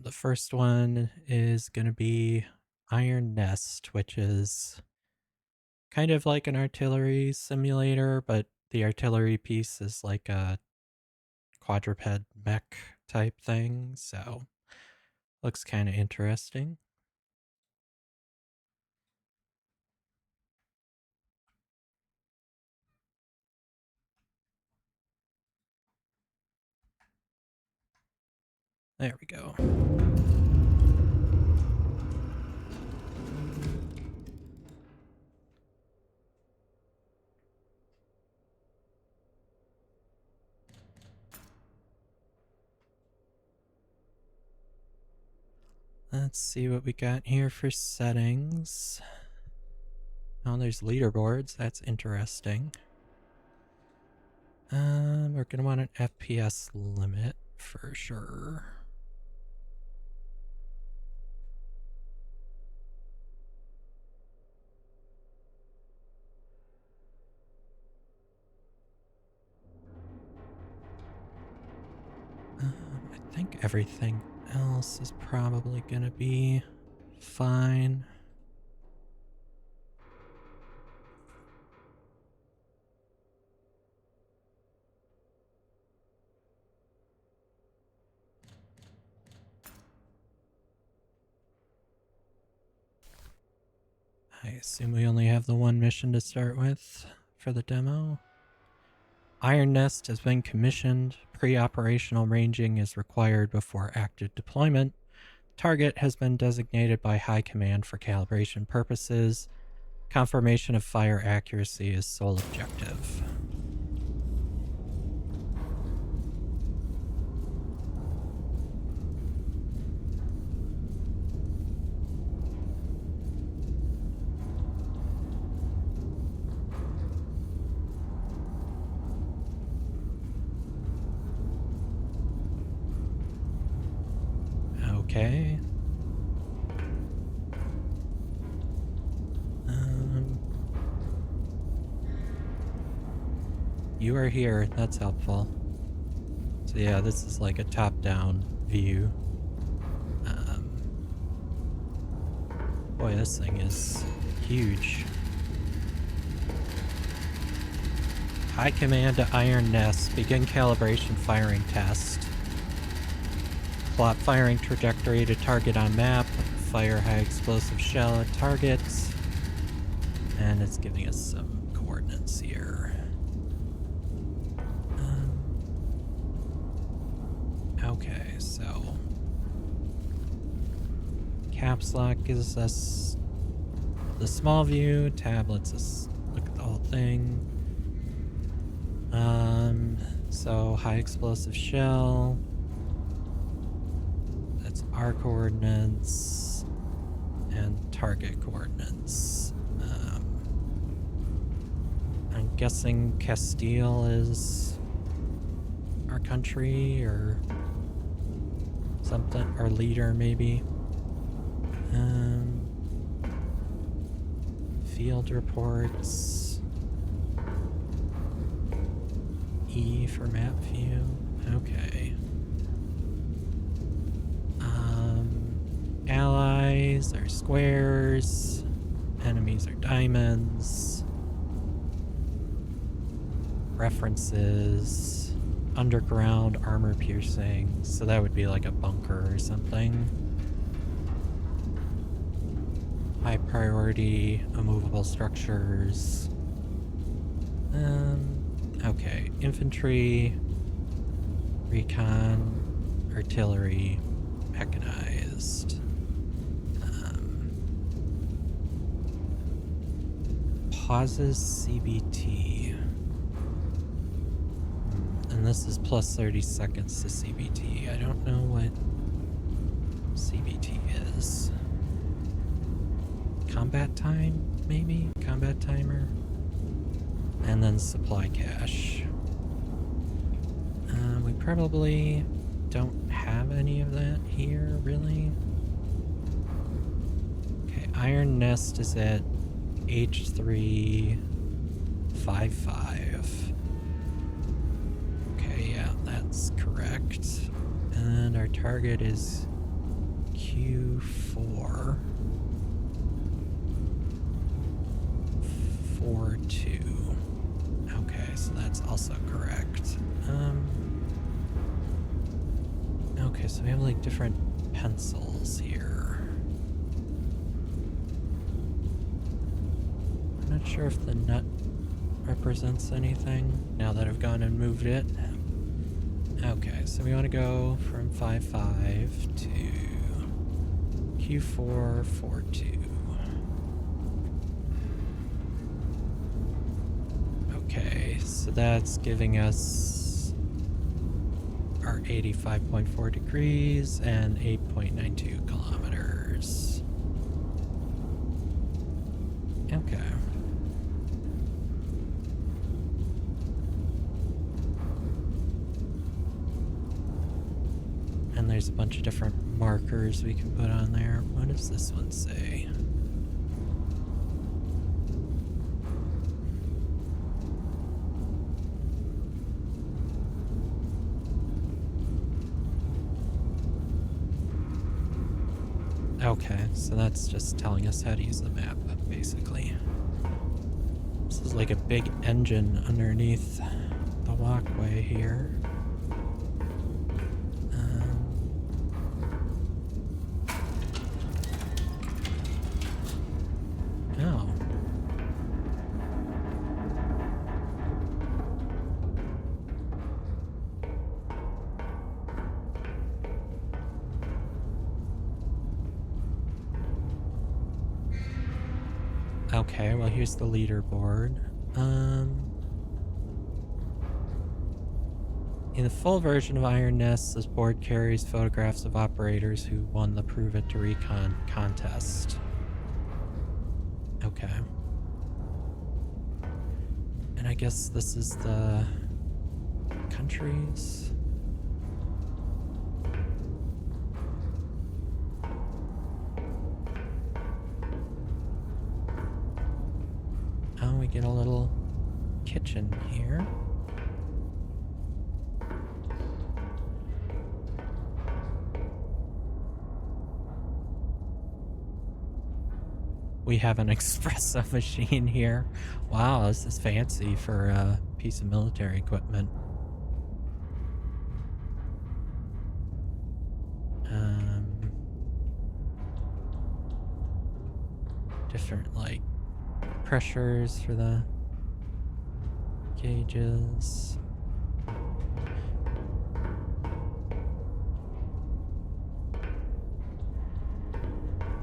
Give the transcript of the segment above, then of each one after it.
The first one is going to be Earnest, which is kind of like an artillery simulator, but the artillery piece is like a quadruped mech type thing, so looks kind of interesting. There we go. Let's see what we got here for settings. Oh, there's leaderboards. That's interesting. We're gonna want an FPS limit for sure. I think everything else is probably gonna be fine. I assume we only have the one mission to start with for the demo. Earnest has been commissioned. Pre-operational ranging is required before active deployment. Target has been designated by High Command for calibration purposes. Confirmation of fire accuracy is sole objective. Okay. You are here. That's helpful. So yeah, this is like a top-down view. Boy, this thing is huge. High Command to Earnest. Begin calibration firing test. Plot firing trajectory to target on map. Fire high explosive shell at targets. And it's giving us some coordinates here. Okay, so caps lock gives us the small view. Tab lets us look at the whole thing. So high explosive shell. That's our coordinates and target coordinates. I'm guessing Castile is our country or something, our leader maybe. Field reports. E for map view. Okay. Allies are squares. Enemies are diamonds. References. Underground armor piercing. So that would be like a bunker or something. High priority immovable structures. Okay, infantry, recon, artillery, mechanized. Pauses CBT. And this is plus 30 seconds to CBT. I don't know what CBT is. Combat time, maybe? Combat timer? And then supply cache. We probably don't have any of that here, really. Okay, Earnest is at H355. Okay, yeah, that's correct. And our target is Q4 42. Okay, so that's also correct. Okay, so we have like different pencils here. I'm not sure if the nut represents anything now that I've gone and moved it. Okay, so we want to go from 5.5 to Q4 42. Okay, so that's giving us our 85.4 degrees and 8.92 kilometers. Okay. And there's a bunch of different markers we can put on there. What does this one say? Okay, so that's just telling us how to use the map, basically. This is like a big engine underneath the walkway here. Oh. Okay, well here's the leaderboard. In the full version of Earnest, this board carries photographs of operators who won the Prove It to Recon contest. Okay. And I guess this is the countries. Oh, we get a little kitchen here. We have an espresso machine here. Wow, this is fancy for a piece of military equipment. Different, like, pressures for the gauges.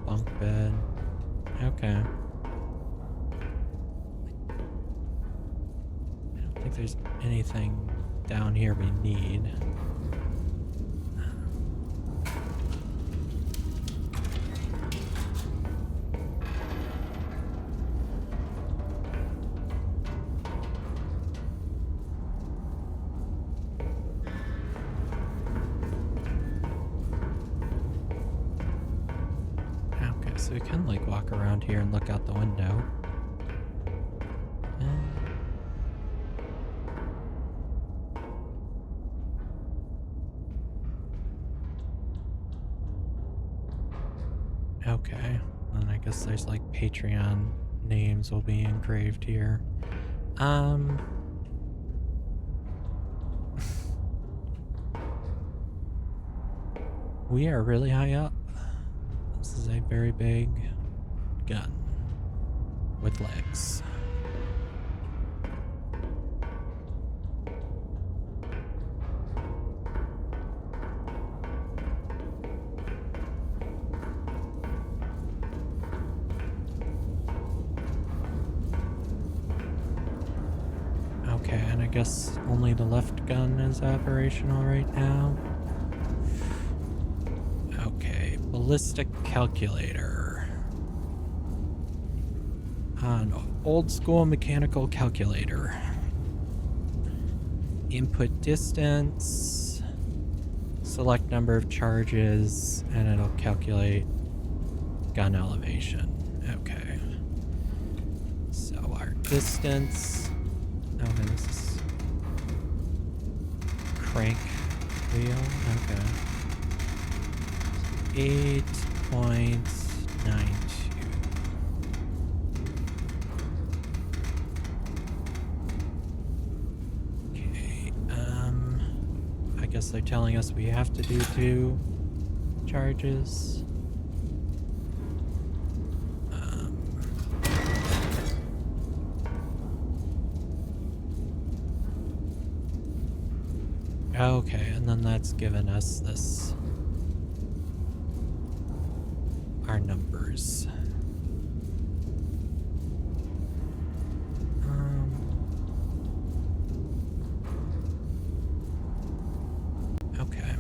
Bunk bed. Okay. I don't think there's anything down here we need. So we can like walk around here and look out the window. Okay, and I guess there's like Patreon names will be engraved here. We are really high up. This is a very big gun with legs. Okay, and I guess only the left gun is operational right now. Okay, ballistic calculator. An old school mechanical calculator. Input distance, select number of charges, and it'll calculate gun elevation. Okay. So our distance. Okay, this is crank wheel. Okay. 8.92. Okay, I guess they're telling us we have to do 2 charges. Okay, and then that's given us this, our numbers. Okay.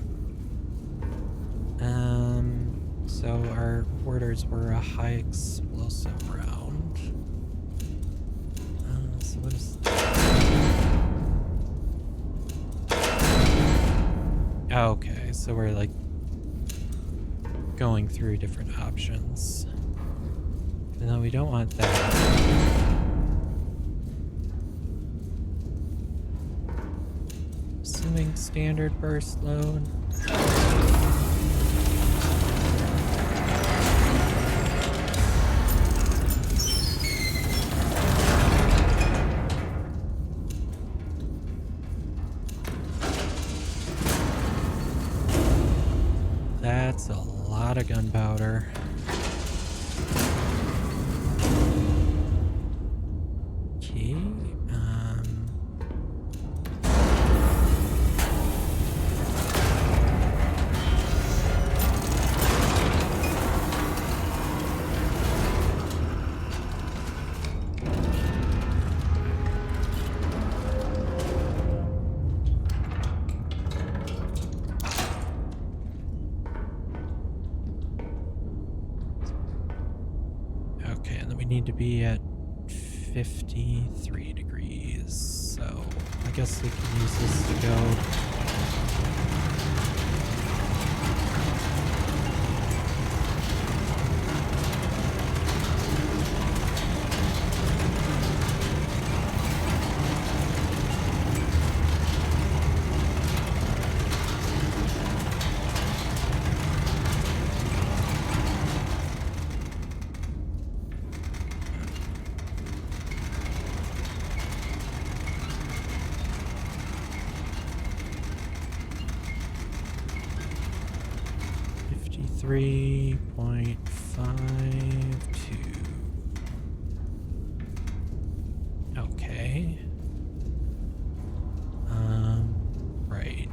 So our orders were a high explosive round. So what is... Okay, so we're like going through different options. No, we don't want that. Assuming standard burst load. That's a lot of gunpowder. Okay, and then we need to be at 53 degrees, so I guess we can use this to go. .52. Okay. Right.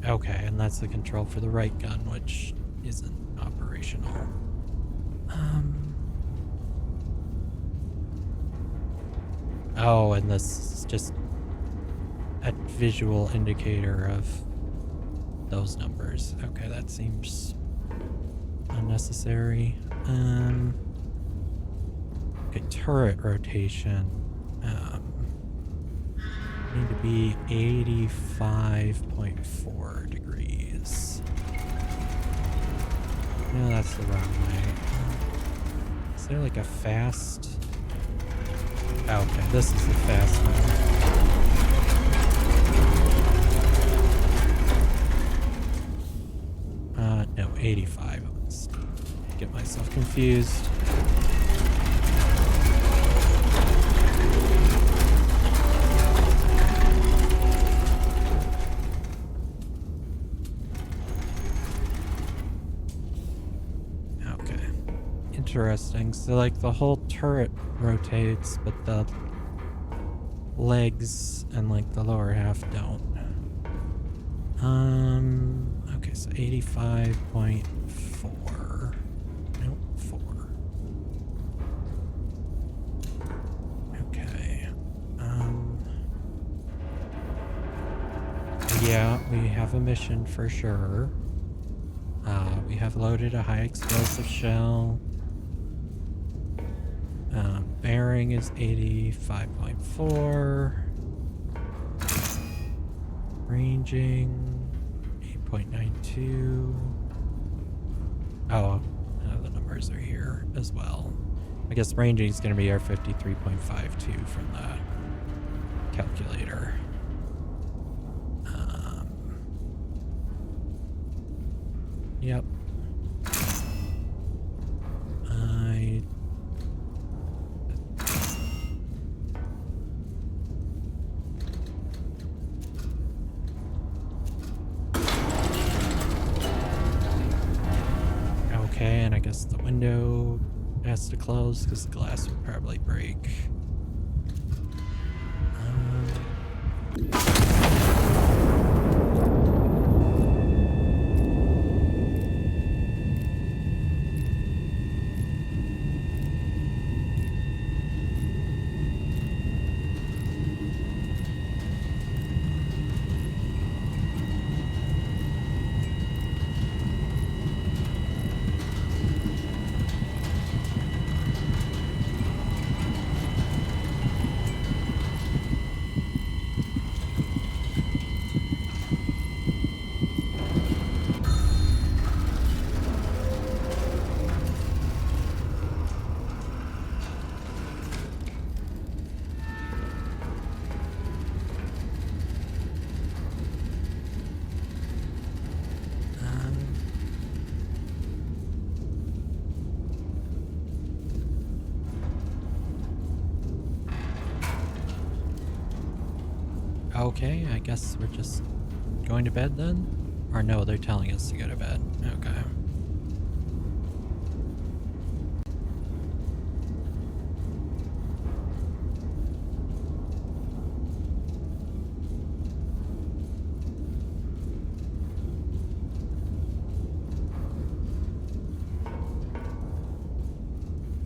Okay, and that's the control for the right gun, which isn't operational. Oh, and this is just a visual indicator of those numbers. Okay, that seems unnecessary. Okay, turret rotation. Need to be 85.4 degrees. No, that's the wrong way. Is there like a fast? Oh, okay, this is the fast one. No, 85. Let's get myself confused. Okay. Interesting. So, like, the whole turret rotates, but the legs and, like, the lower half don't. Okay, so 85.4. Nope, 4. Okay. Yeah, we have a mission for sure. We have loaded a high explosive shell. Bearing is 85.4. Ranging 8.92. Oh, the numbers are here as well. I guess ranging is going to be our 53.52 from the calculator. Yep. Okay, and I guess the window has to close because the glass would probably break. Okay, I guess we're just going to bed then? Or no, they're telling us to go to bed. Okay.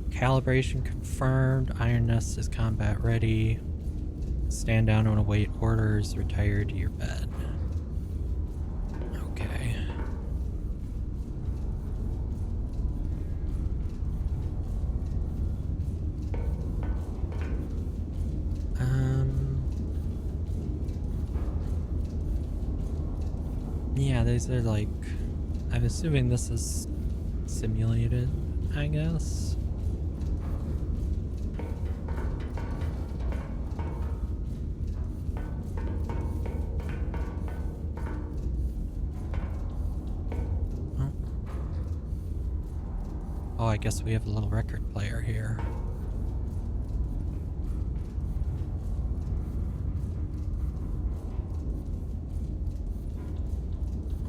Calibration confirmed. Earnest is combat ready. Stand down and await orders. Retire to your bed. Okay. Yeah, these are like... I'm assuming this is simulated, I guess. Oh, I guess we have a little record player here.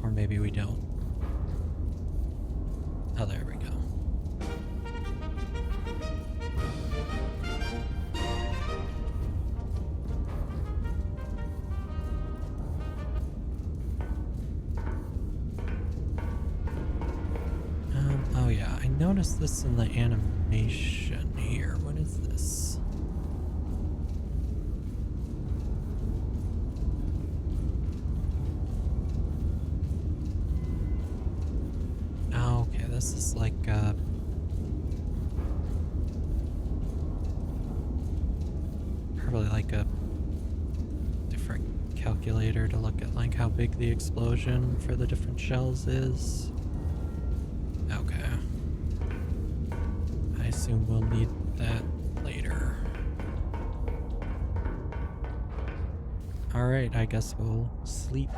Or maybe we don't. Oh, there we go. Oh yeah, I noticed this in the animation here. What is this? Oh, okay, this is like probably like a different calculator to look at like how big the explosion for the different shells is. Okay. I assume we'll need that later. Alright, I guess we'll sleep.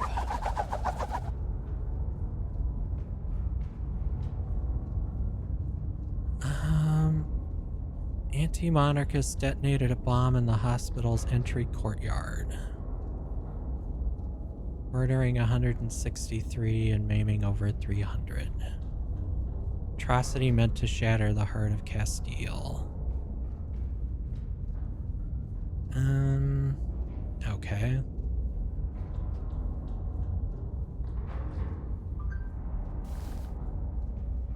Anti-monarchists detonated a bomb in the hospital's entry courtyard, murdering 163 and maiming over 300. Atrocity meant to shatter the heart of Castile. Okay.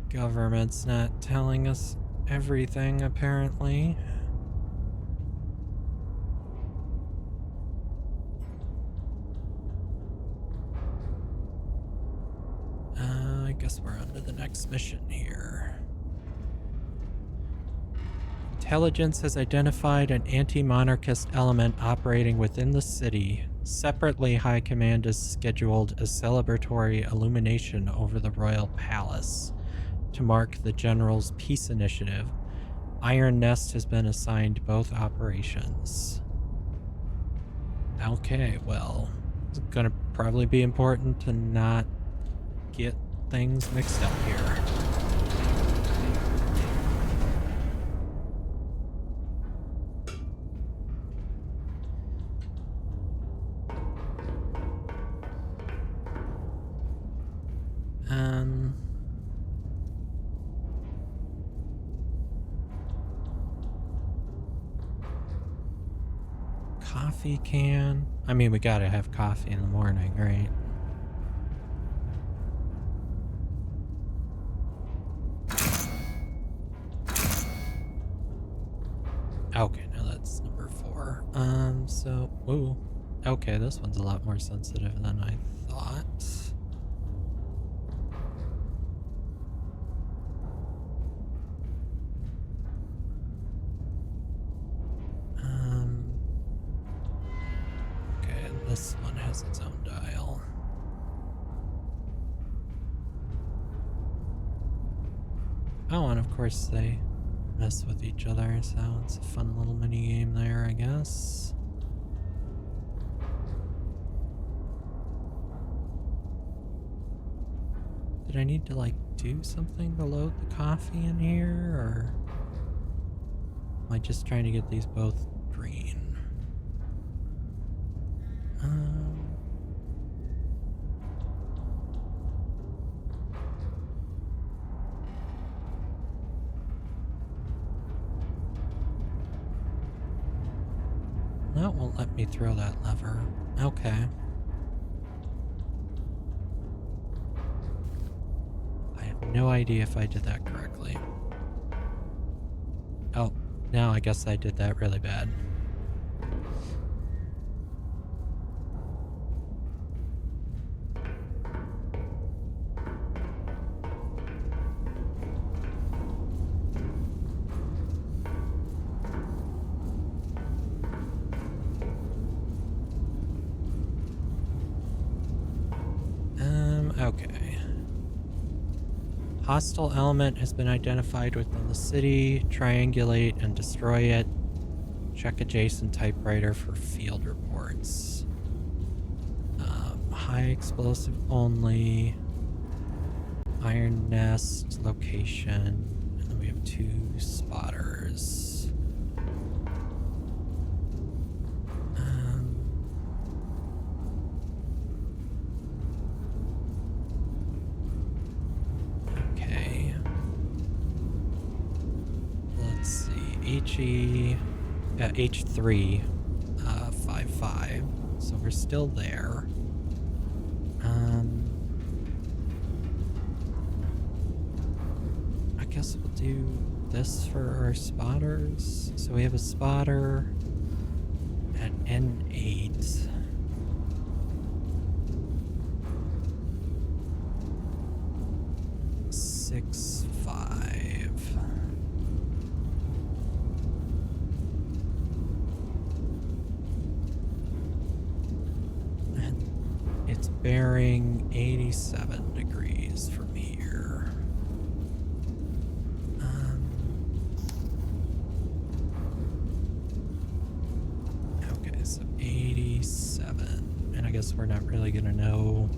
Government's not telling us everything, apparently. I guess we're on to the next mission here. Intelligence has identified an anti-monarchist element operating within the city. Separately, High Command has scheduled a celebratory illumination over the Royal Palace to mark the General's Peace Initiative. Iron Nest has been assigned both operations. Okay, well, it's gonna probably be important to not get things mixed up here. Coffee can. I mean, we gotta have coffee in the morning, right? Okay, no, that's number 4. So, ooh. Okay, this one's a lot more sensitive than I thought. Okay, this one has its own dial. Oh, and of course they mess with each other, so it's a fun little mini game there, I guess. Did I need to like do something to load the coffee in here, or am I just trying to get these both green? That won't let me throw that lever. Okay. I have no idea if I did that correctly. Oh, now I guess I did that really bad. Okay. Hostile element has been identified within the city. Triangulate and destroy it. Check adjacent typewriter for field reports. High explosive only. Iron nest location. And then we have 2 spotters. Okay. Let's see. H3 55. So we're still there. I guess we'll do this for our spotters. So we have a spotter at N8. Six, 5. And it's bearing 87 degrees from here. Okay, so 87. And I guess we're not really gonna know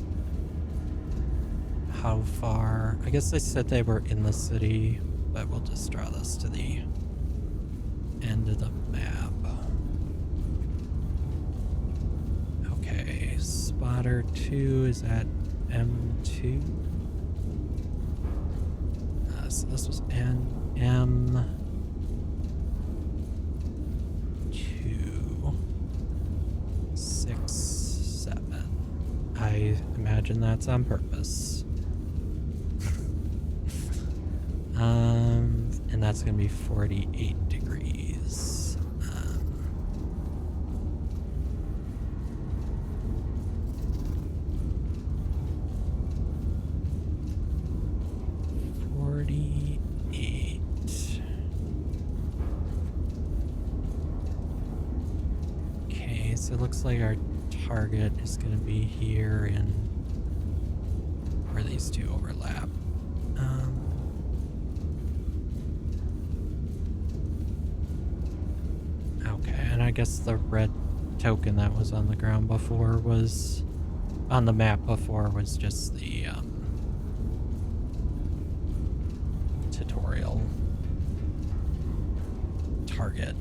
how far. I guess they said they were in the city, but we'll just draw this to the end of the map. Okay, spotter 2 is at M2. So this was M2. 6, 7. I imagine that's on purpose. And that's gonna be 48 degrees. 48. Okay, so it looks like our target is gonna be here in where these 2 overlap. Okay, and I guess the red token that was on the ground before was on the map before was just the tutorial target.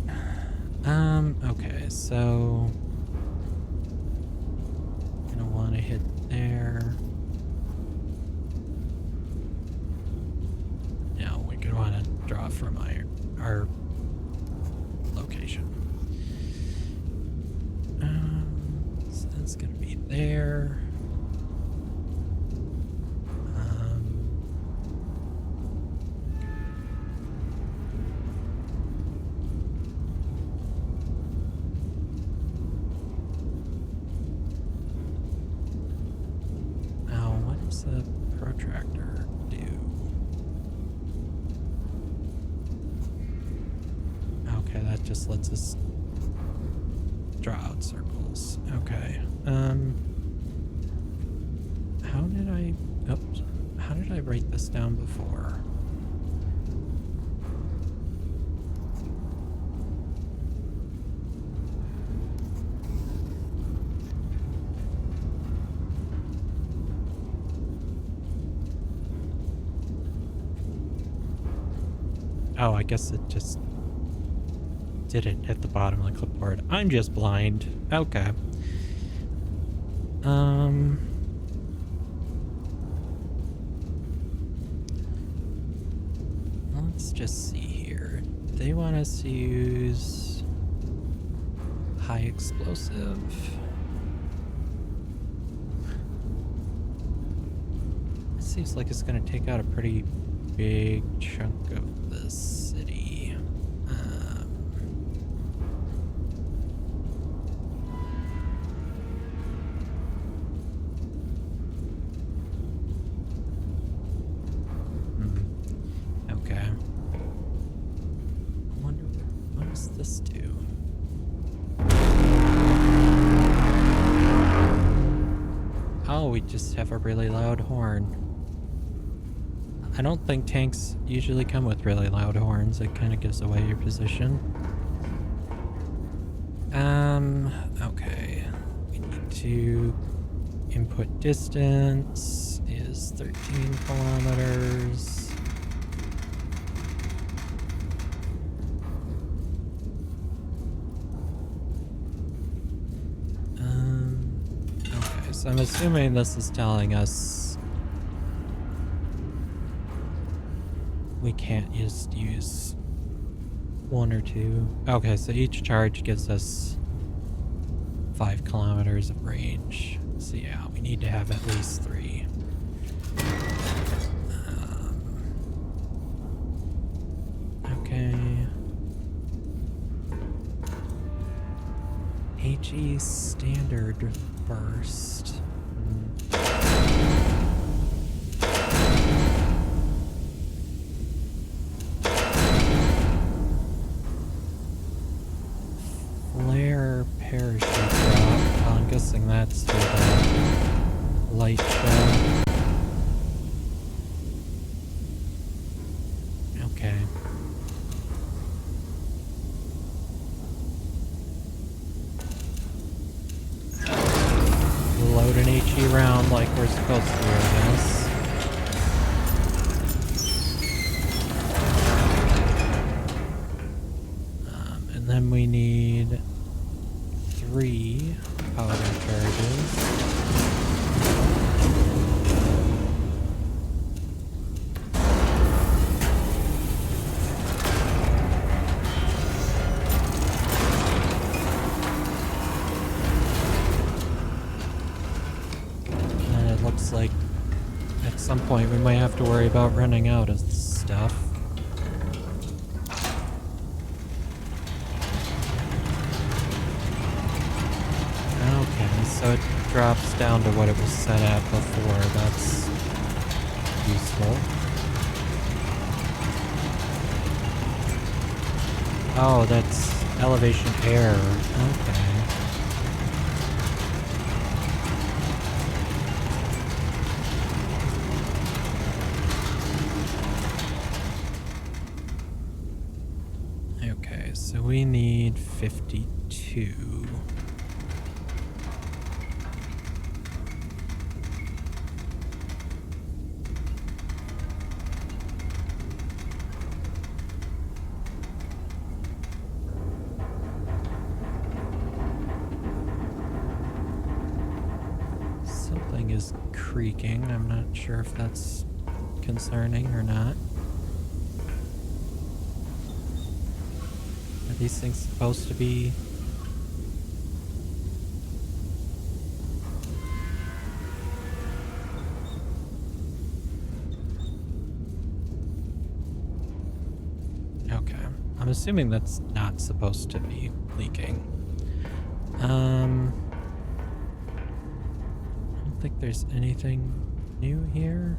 Okay, so gonna want to hit there. Now we could want to draw from our location. So that's gonna be there. Now, what does the protractor do? Okay, that just lets us draw out circles. Okay. How did I write this down before? Oh, I guess it just didn't hit the bottom of the clipboard. I'm just blind. Okay. Let's just see here. They want us to use high explosive. It seems like it's going to take out a pretty big chunk of the city. Okay. I wonder what does this do? Oh, we just have a really loud horn. I don't think tanks usually come with really loud horns. It kind of gives away your position. Okay. We need to input distance is 13 kilometers. Okay, so I'm assuming this is telling us we can't just use one or two. Okay, so each charge gives us 5 kilometers of range. So yeah, we need to have at least 3. Okay. HE standard burst. Flare parachute drop. I'm guessing that's for the light show. Okay. Load an HE round like we're supposed to, I guess. And then we need 3 powder charges. And it looks like at some point we might have to worry about running out of stuff. So it drops down to what it was set at before. That's useful. Oh, that's elevation error. Okay. Okay, so we need 52. Is creaking. I'm not sure if that's concerning or not. Are these things supposed to be Okay. I'm assuming that's not supposed to be leaking. I don't think there's anything new here.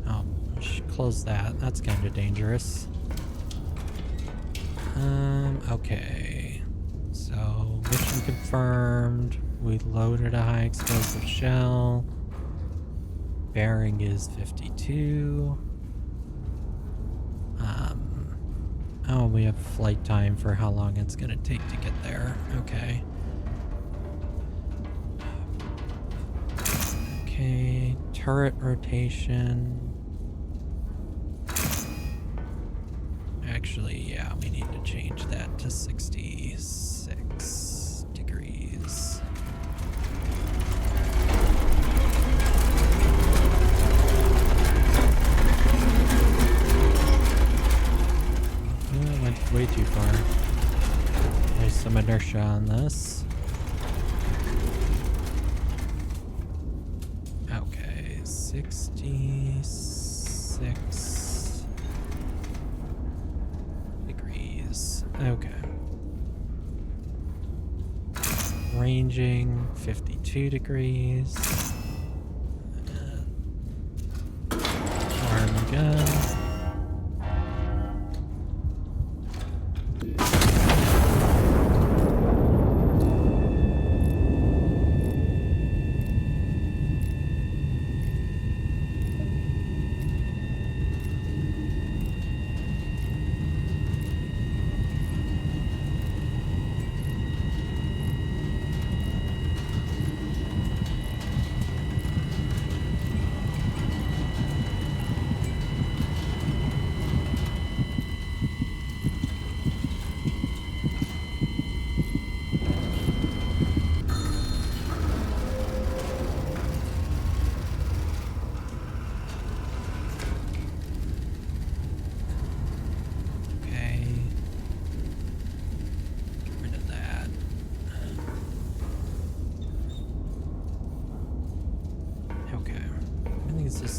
Oh, I should close that. That's kind of dangerous. Okay. So, mission confirmed. We loaded a high explosive shell. Bearing is 52. Oh, we have flight time for how long it's gonna take to get there. Okay. Okay, turret rotation. Actually, yeah, we need to change that to 66 degrees. Went way too far. There's some inertia on this. Okay, 66 degrees. Okay. Ranging 52 degrees. Arm gun.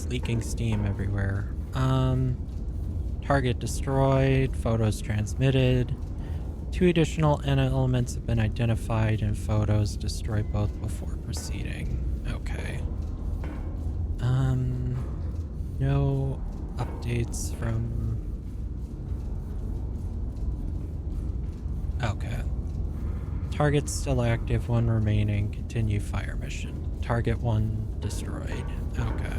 Leaking steam everywhere. Target destroyed, photos transmitted. 2 additional elements have been identified and photos destroyed both before proceeding. Okay. No updates from... Okay. Target still active, 1 remaining. Continue fire mission. Target 1 destroyed. Okay.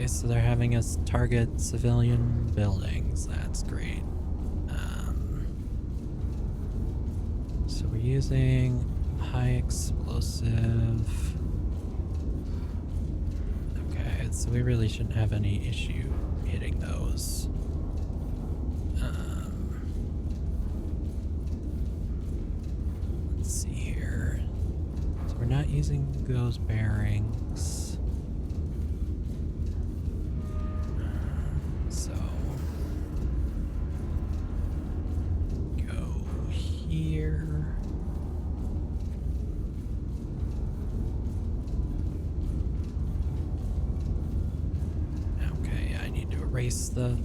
So they're having us target civilian buildings. That's great. So we're using high explosive. Okay, so we really shouldn't have any issue hitting those. Let's see here. So we're not using those bearings. The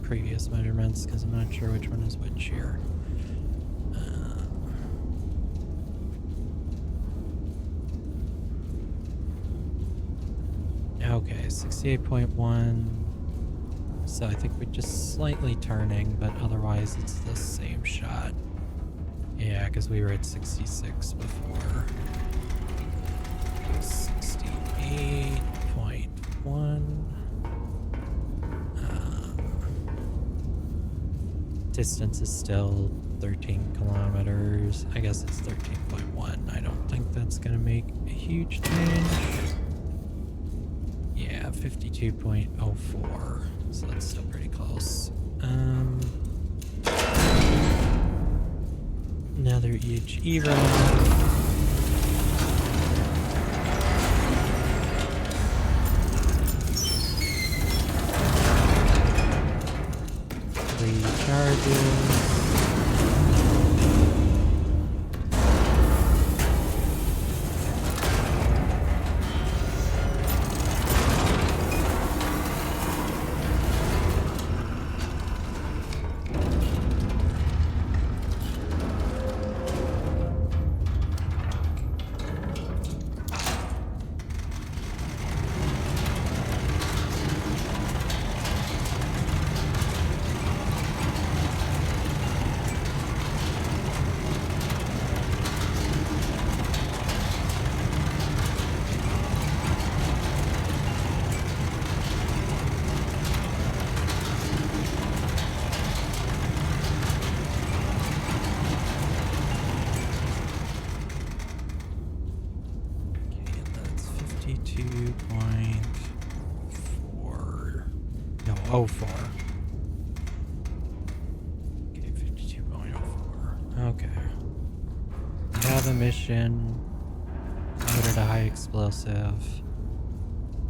previous measurements because I'm not sure which one is which here. Okay, 68.1. So I think we're just slightly turning, but otherwise it's the same shot. Yeah, because we were at 66 before. 68.1. Distance is still 13 kilometers. I guess it's 13.1. I don't think that's gonna make a huge change. Yeah, 52.04. So that's still pretty close. Another EHE round. Charges. Oh, 4. Okay, 52.04. Okay. We have a mission. Loaded a high explosive.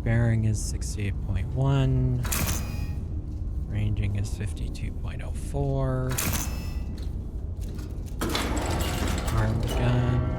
Bearing is 68.1. Ranging is 52.04. Armed gun.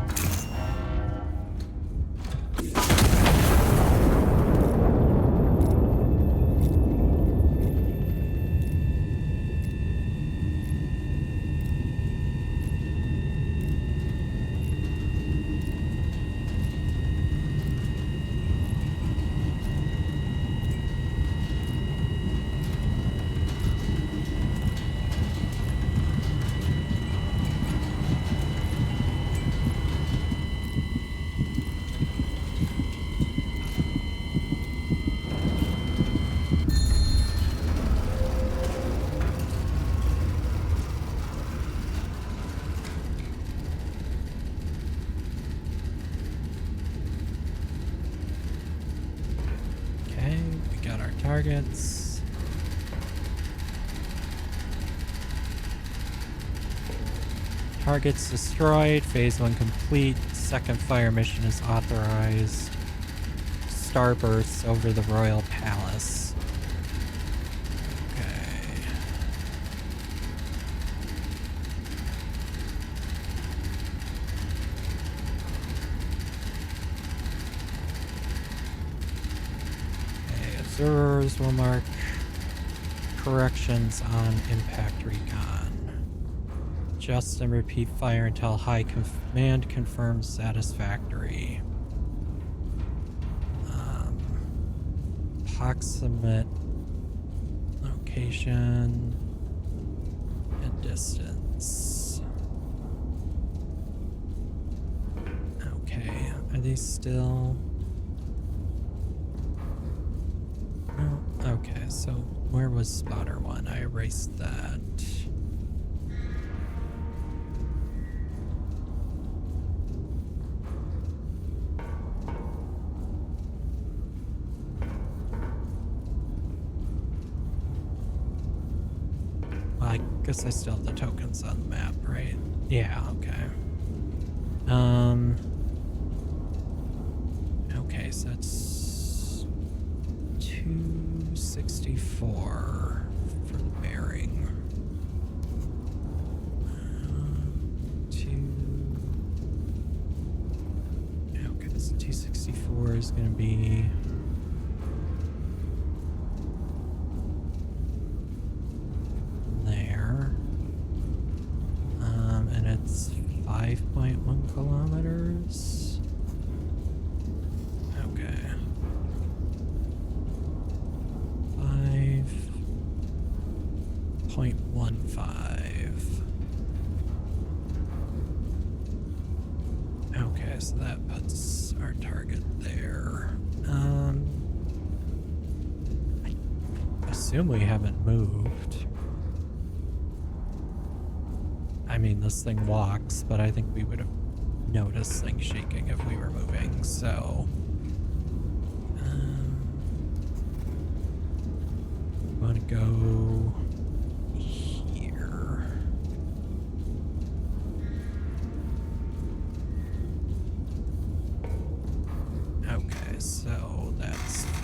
Targets. Targets destroyed. Phase 1 complete. Second fire mission is authorized. Starbursts over the Royal Palace. Okay. Observers will mark corrections on impact recon. Adjust and repeat fire until high command confirms satisfactory. Approximate location and distance. Okay, are these still... Okay, so where was spotter 1? I erased that. Well, I guess I still have the tokens on the map, right? Yeah, okay. Okay, so that's 264 for the bearing. Okay, so 264 is going to be there. And it's 5.1 kilometers. Okay. 5.15. Okay, so that puts our target there. I assume we haven't moved. I mean, this thing walks, but I think we would have noticed things shaking if we were moving, so... we want to go here.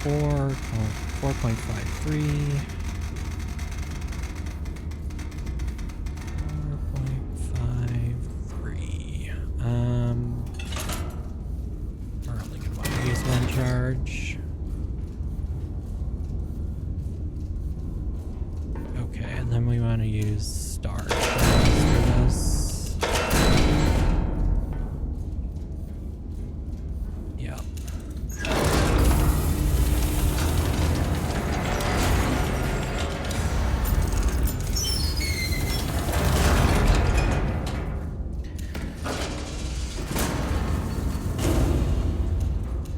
4.53. 4.53. We're only gonna want to use one charge. Okay, and then we want to use star for this. Yep.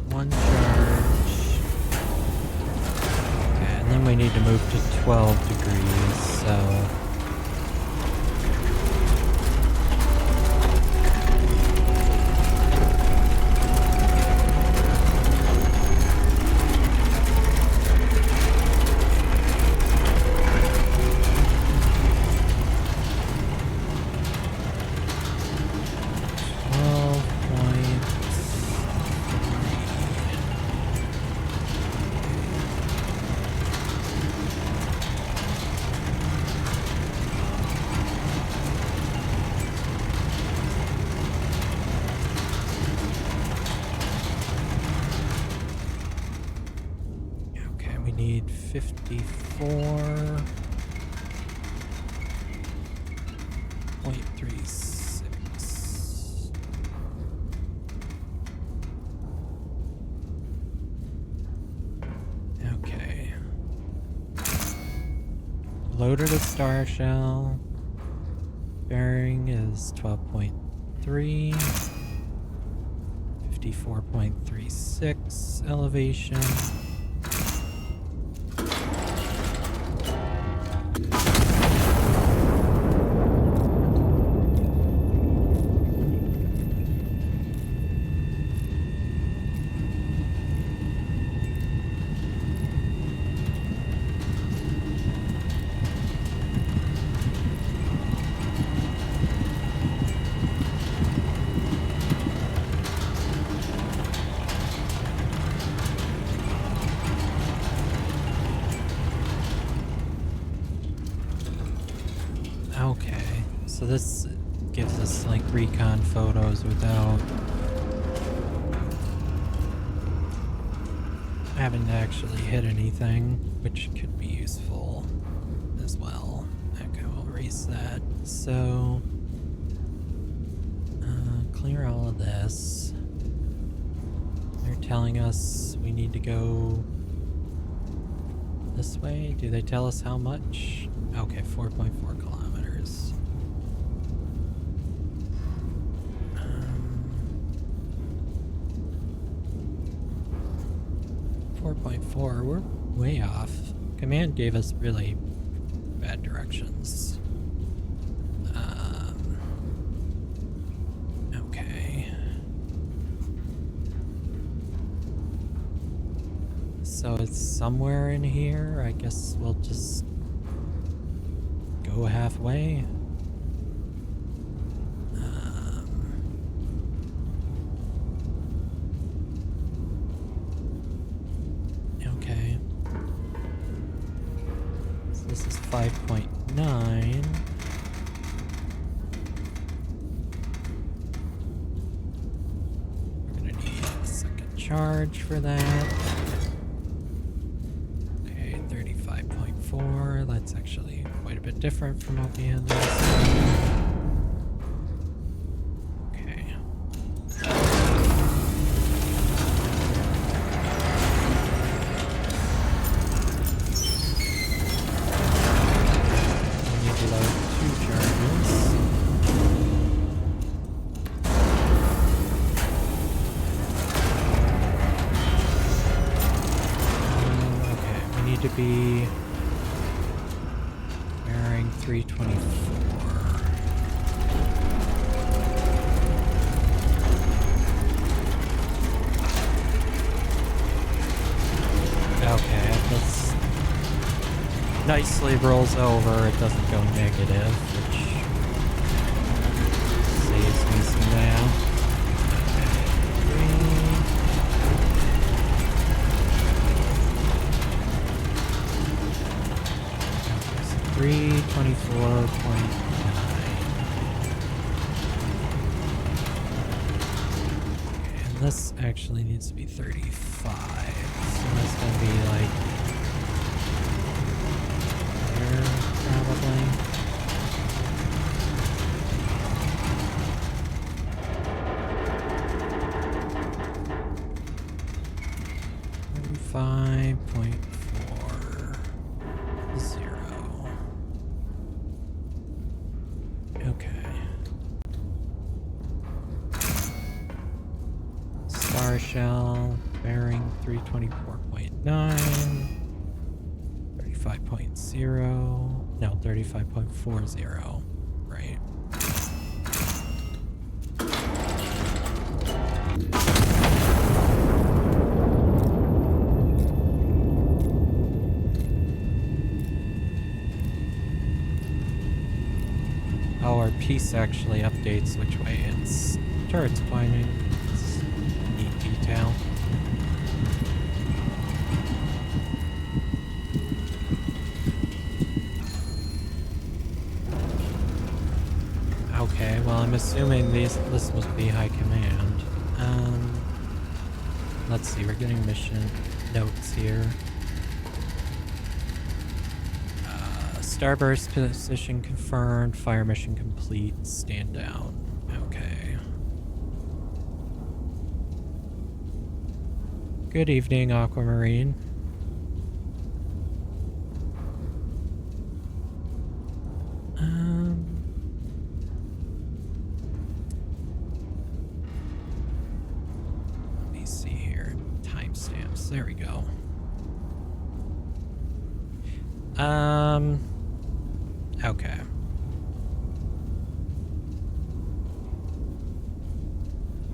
One charge. Okay, and then we need to move to 12 degrees, so... Need 54.36. Okay. Loaded a star shell. Bearing is 12.3. 54.36 elevation. Okay, so this gives us like recon photos without having to actually hit anything, which could be useful as well. Okay, we'll erase that. So, clear all of this. They're telling us we need to go this way. Do they tell us how much? Okay, 4.4 kilometers. 4.4, we're way off. Command gave us really bad directions. Okay. So it's somewhere in here. I guess we'll just go halfway. Okay. So this is 5.9. We're gonna need a second charge for that. Okay, 35.4. That's actually quite a bit different from what we had last time. Okay. We need to load 2 charges. Okay, we need to be bearing 324. Okay, this nicely rolls over. It doesn't go negative, which saves me some math. 3. 324.9. And this actually needs to be 35. So that's gonna be like there, probably. Shell bearing 324.9, 35.0, no, 35.40, right? Oh, our piece actually updates which way its turret's pointing. Detail. Okay, well I'm assuming this must be high command. Let's see, we're getting mission notes here. Starburst position confirmed, fire mission complete, stand down. Okay. Good evening, Aquamarine. Let me see here. Timestamps. There we go. Okay.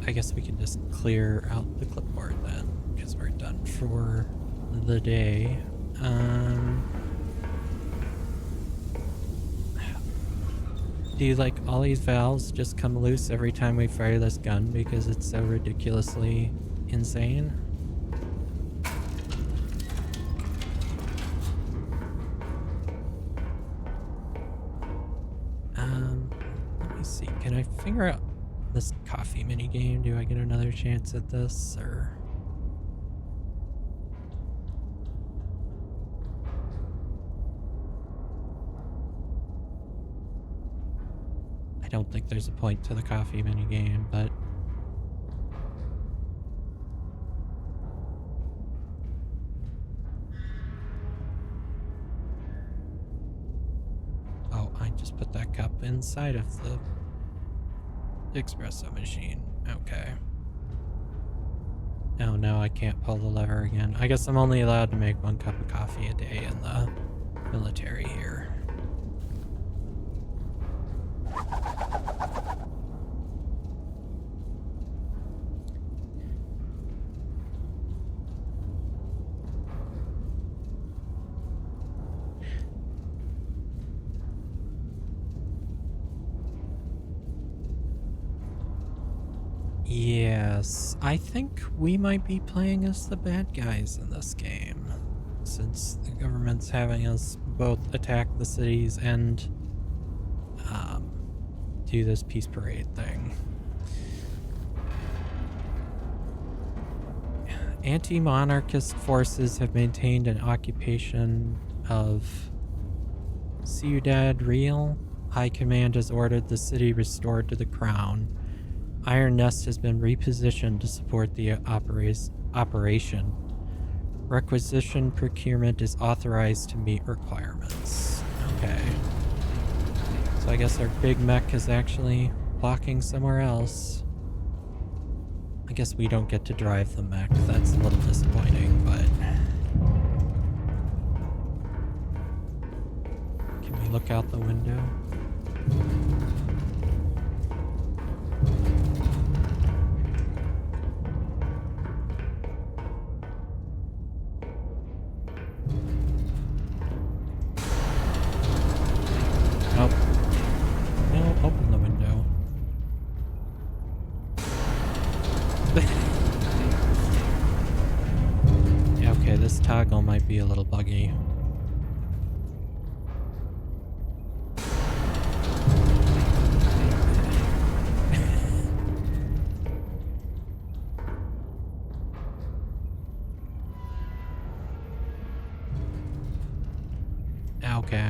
I guess we can just clear out the clipboard then, because we're done for the day. Do like all these valves just come loose every time we fire this gun because it's so ridiculously insane? Let me see. Can I figure out this coffee minigame? Do I get another chance at this, or? I don't think there's a point to the coffee minigame, but oh, I just put that cup inside of the espresso machine. Okay. Oh no, I can't pull the lever again. I guess I'm only allowed to make 1 cup of coffee a day in the military here. Yes, I think we might be playing as the bad guys in this game, since the government's having us both attack the cities and do this peace parade thing. Anti-monarchist forces have maintained an occupation of Ciudad Real. High Command has ordered the city restored to the crown. Iron Nest has been repositioned to support the operation. Requisition procurement is authorized to meet requirements. Okay. So I guess our big mech is actually blocking somewhere else. I guess we don't get to drive the mech. That's a little disappointing, but... Can we look out the window? Open the window. Yeah, okay, this toggle might be a little buggy.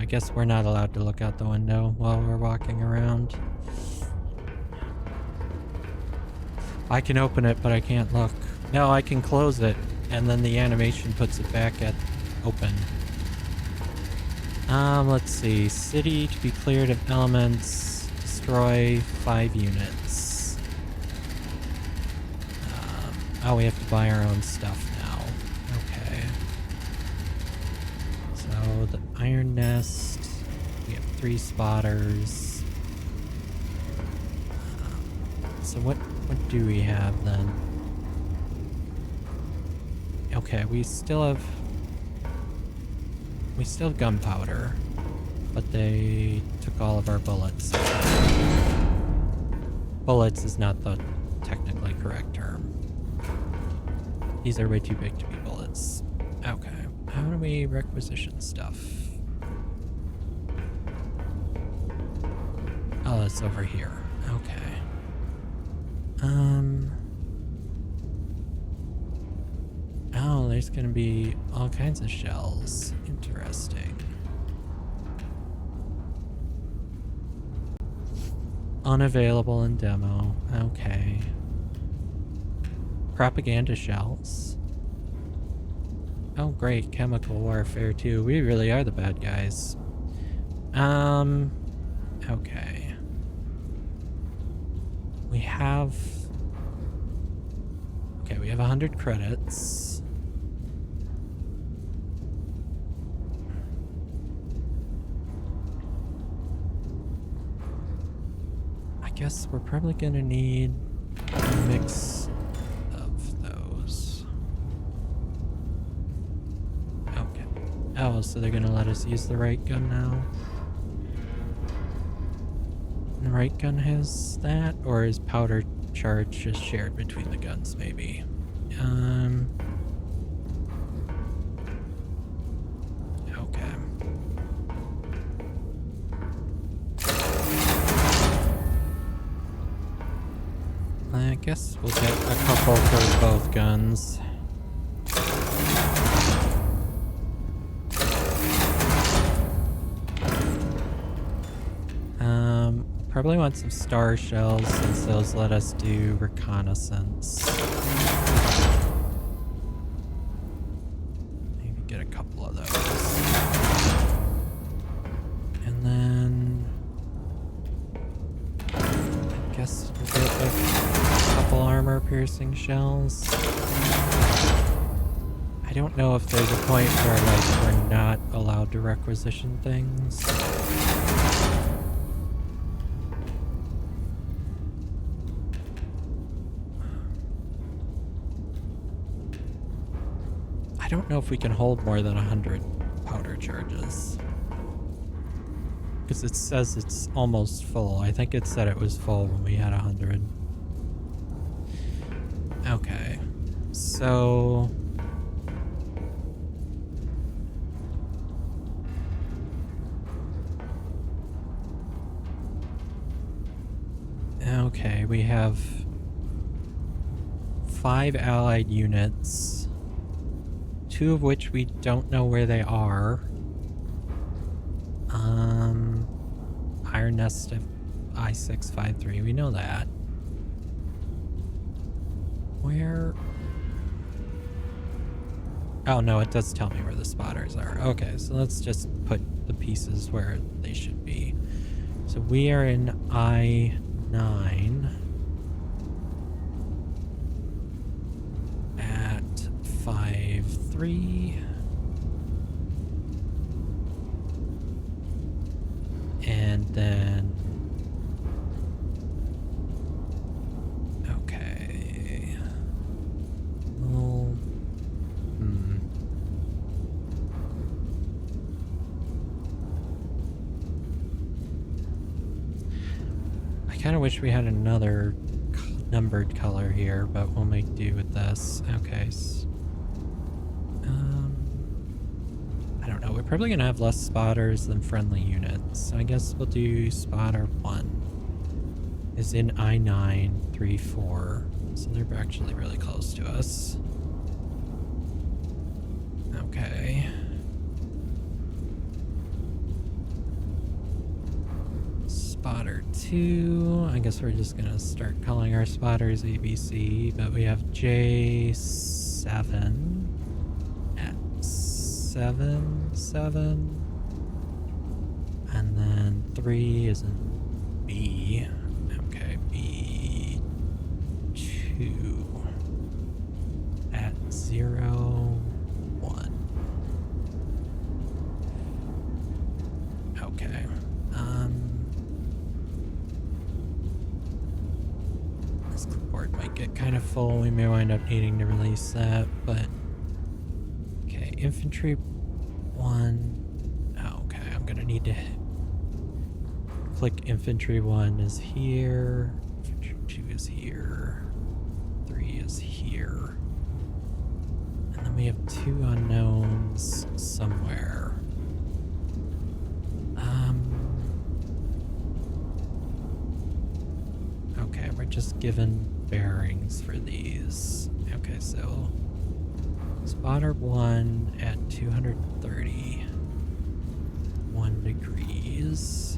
I guess we're not allowed to look out the window while we're walking around. I can open it, but I can't look. No, I can close it, and then the animation puts it back at open. Let's see. City to be cleared of elements. Destroy 5 units. Oh, we have to buy our own stuff now. Okay. So the iron nest. We have 3 spotters. So what do we have then? Okay, we still have gunpowder, but they took all of our bullets. Bullets is not the technically correct term. These are way too big to be bullets. Okay, how do we requisition stuff? Oh, it's over here. Okay. Oh, there's gonna be all kinds of shells. Interesting. Unavailable in demo. Okay. Propaganda shells. Oh, great. Chemical warfare, too. We really are the bad guys. Okay. We have... Okay, we have 100 credits. I guess we're probably gonna need a mix of those. Okay. Oh, so they're gonna let us use the right gun now? The right gun has that, or is powder charge just shared between the guns, maybe? Okay. I guess we'll get a couple for both guns. Probably want some star shells since those let us do reconnaissance. Maybe get a couple of those. And then I guess we'll get a couple armor piercing shells. I don't know if there's a point where like we're not allowed to requisition things. I don't know if we can hold more than 100 powder charges. Because it says it's almost full. I think it said it was full when we had 100. Okay. So... Okay, we have 5 allied units. 2 of which we don't know where they are. Iron Nest of I-653, we know that. Where? Oh no, it does tell me where the spotters are. Okay, so let's just put the pieces where they should be. So we are in I-9. At 5-3. And then... Okay... Well... I kind of wish we had another numbered color here, but we'll make do with this. Okay. I don't know. We're probably going to have less spotters than friendly units. So I guess we'll do spotter 1. Is in I-934. So they're actually really close to us. Okay. spotter 2. I guess we're just gonna start calling our spotters ABC, but we have J7 at 7, and then 3 is in B. Okay, B2 at 0, 1. Okay. This clipboard might get kind of full. We may wind up needing to release that, but okay, infantry 1. Oh, okay, I'm gonna need to click infantry 1 is here, infantry 2 is here, 3 is here, and then we have 2 unknowns somewhere. Okay, we're just given bearings for these. Okay, so spotter 1 at 231 degrees.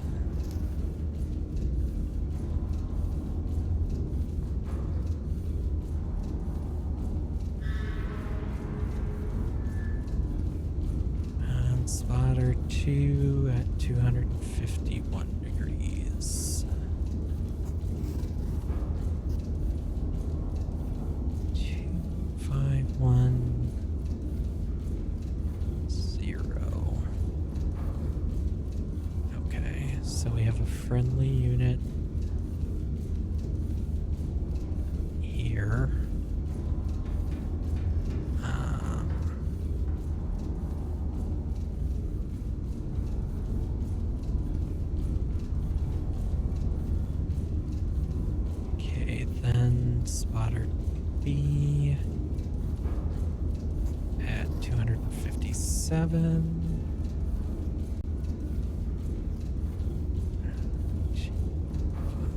And spotter 2 at 251 degrees. 1, 0. Okay, so we have a friendly unit here. Okay, then spotter B at 257.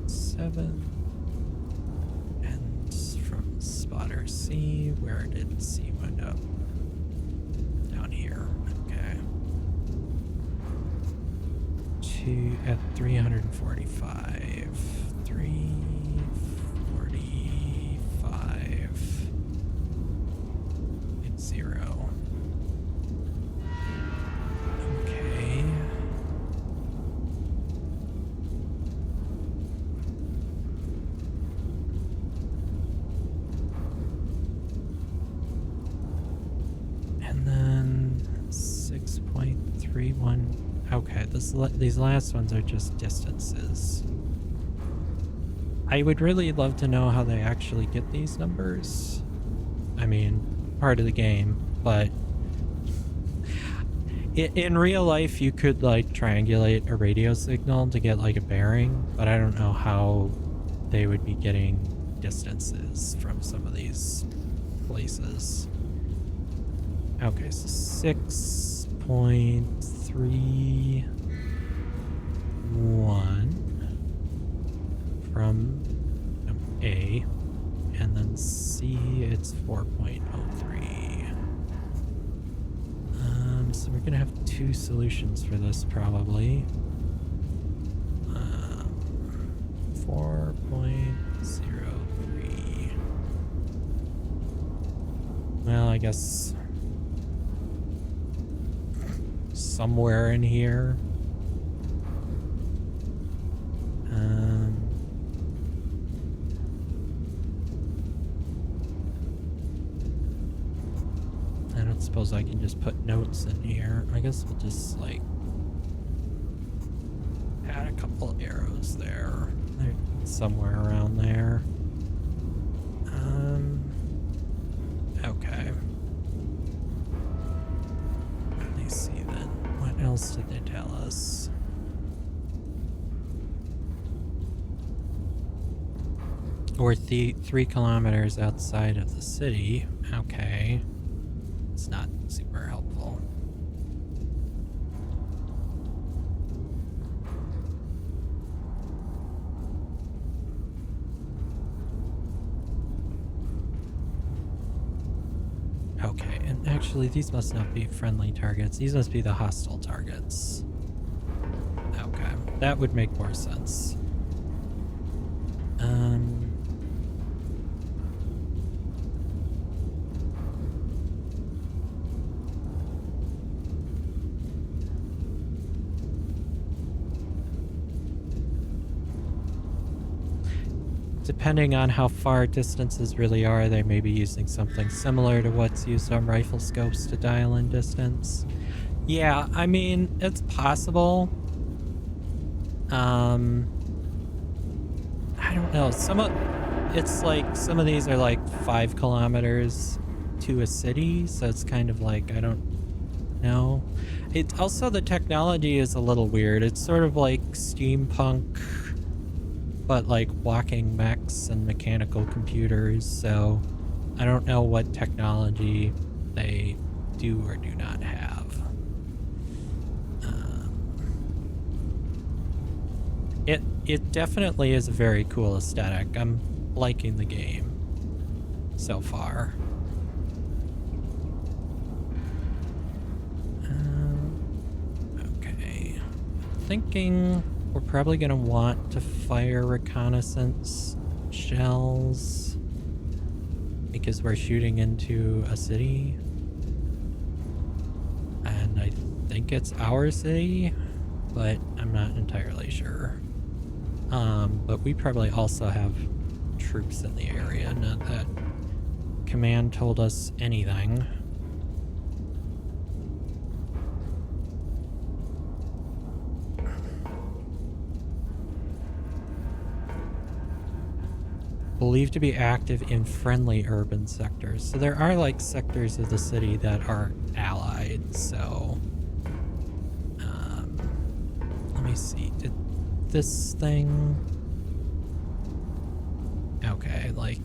7. And from spotter C, where did C wind up? Down here. Okay. 2 at 345. 345. It's 0. Okay. And then 6.31. Okay, these last ones are just distances. I would really love to know how they actually get these numbers. I mean, part of the game, but in real life you could like triangulate a radio signal to get like a bearing, but I don't know how they would be getting distances from some of these places. Okay, so 6.31 from A, and then C, it's 4.03. So we're gonna have 2 solutions for this probably. 4.03. Well, I guess somewhere in here. I don't suppose I can just put notes in here. I guess we'll just like add a couple arrows there. They're somewhere around there. Okay. Let me see then. What else did they tell us? We're 3 kilometers outside of the city. Okay. It's not super helpful. Okay, and actually these must not be friendly targets. These must be the hostile targets. Okay, that would make more sense. Depending on how far distances really are, they may be using something similar to what's used on rifle scopes to dial in distance. Yeah, I mean, it's possible. I don't know. It's like some of these are like 5 kilometers to a city, so it's kind of like, I don't know. It's also, the technology is a little weird. It's sort of like steampunk, but like walking mechs and mechanical computers, so I don't know what technology they do or do not have. It definitely is a very cool aesthetic. I'm liking the game so far. Okay. Thinking we're probably going to want to fire reconnaissance shells because we're shooting into a city. And I think it's our city, but I'm not entirely sure. But we probably also have troops in the area, not that command told us anything. Believed to be active in friendly urban sectors. So there are like sectors of the city that are allied, so let me see. Did this thing... Okay, like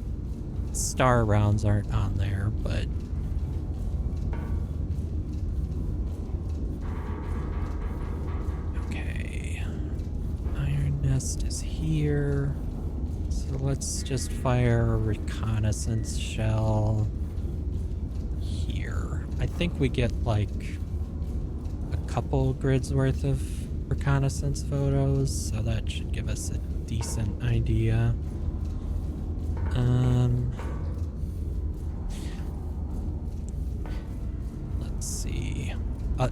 star rounds aren't on there, but okay. Iron Nest is here. So let's just fire a reconnaissance shell here. I think we get like a couple grids worth of reconnaissance photos, so that should give us a decent idea. Let's see.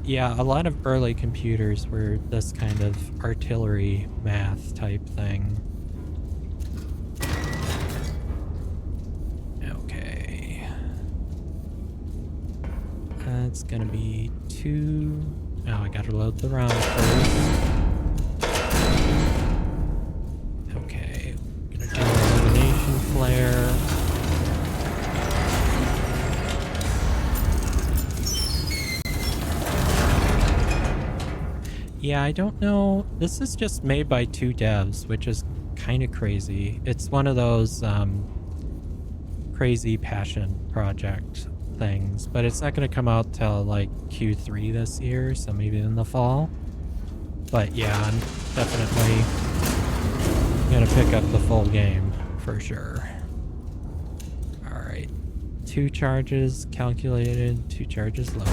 Yeah, a lot of early computers were this kind of artillery math type thing. Okay. That's gonna be 2. Oh, I gotta load the round first. Okay, gonna do an illumination flare. Yeah, I don't know. This is just made by 2 devs, which is kind of crazy. It's one of those crazy passion project things, but it's not going to come out till like Q3 this year, so maybe in the fall. But yeah, I'm definitely going to pick up the full game for sure. All right, 2 charges calculated, 2 charges loaded.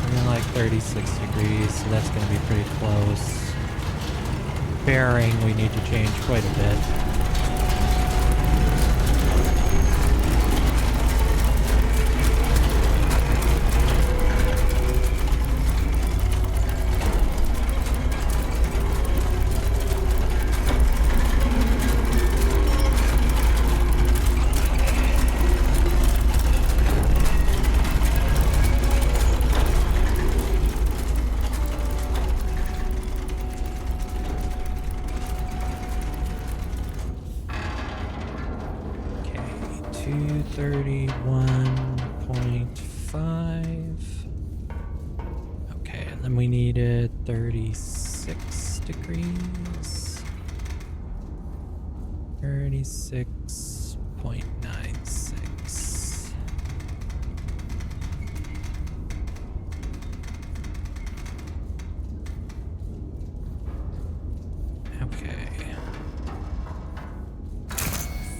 We're in like 36 degrees, so that's going to be pretty close. Bearing, we need to change quite a bit. Okay, and then we needed 36 degrees. 36.96. Okay.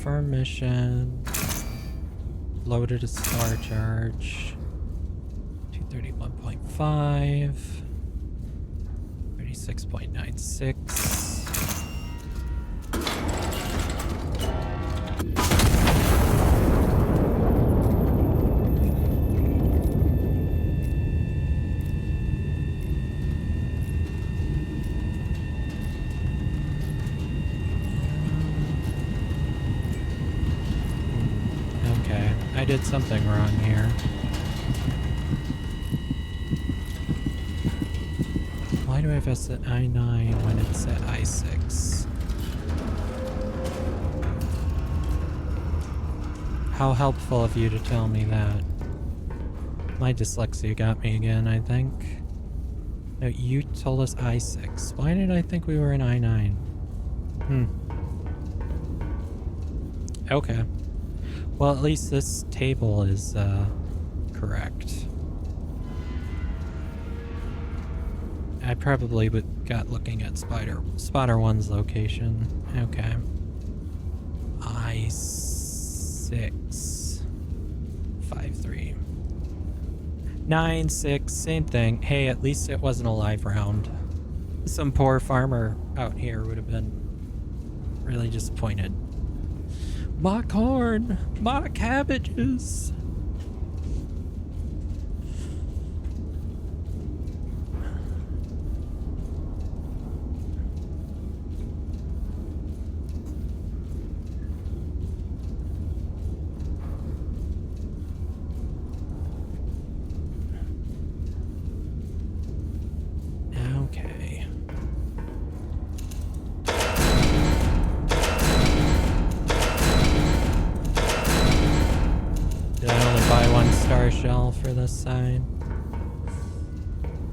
Firm mission. Loaded a star charge. 231.5. 36.96. I did something wrong here. Why do I have us at I9 when it's at I6? How helpful of you to tell me that. My dyslexia got me again, I think. No, you told us I6. Why did I think we were in I9? Okay. Well, at least this table is correct. I probably got looking at Spotter 1's location. Okay. I6 53 9 6, same thing. Hey, at least it wasn't a live round. Some poor farmer out here would have been really disappointed. My corn, my cabbages. Okay. Did I only buy one star shell for this side?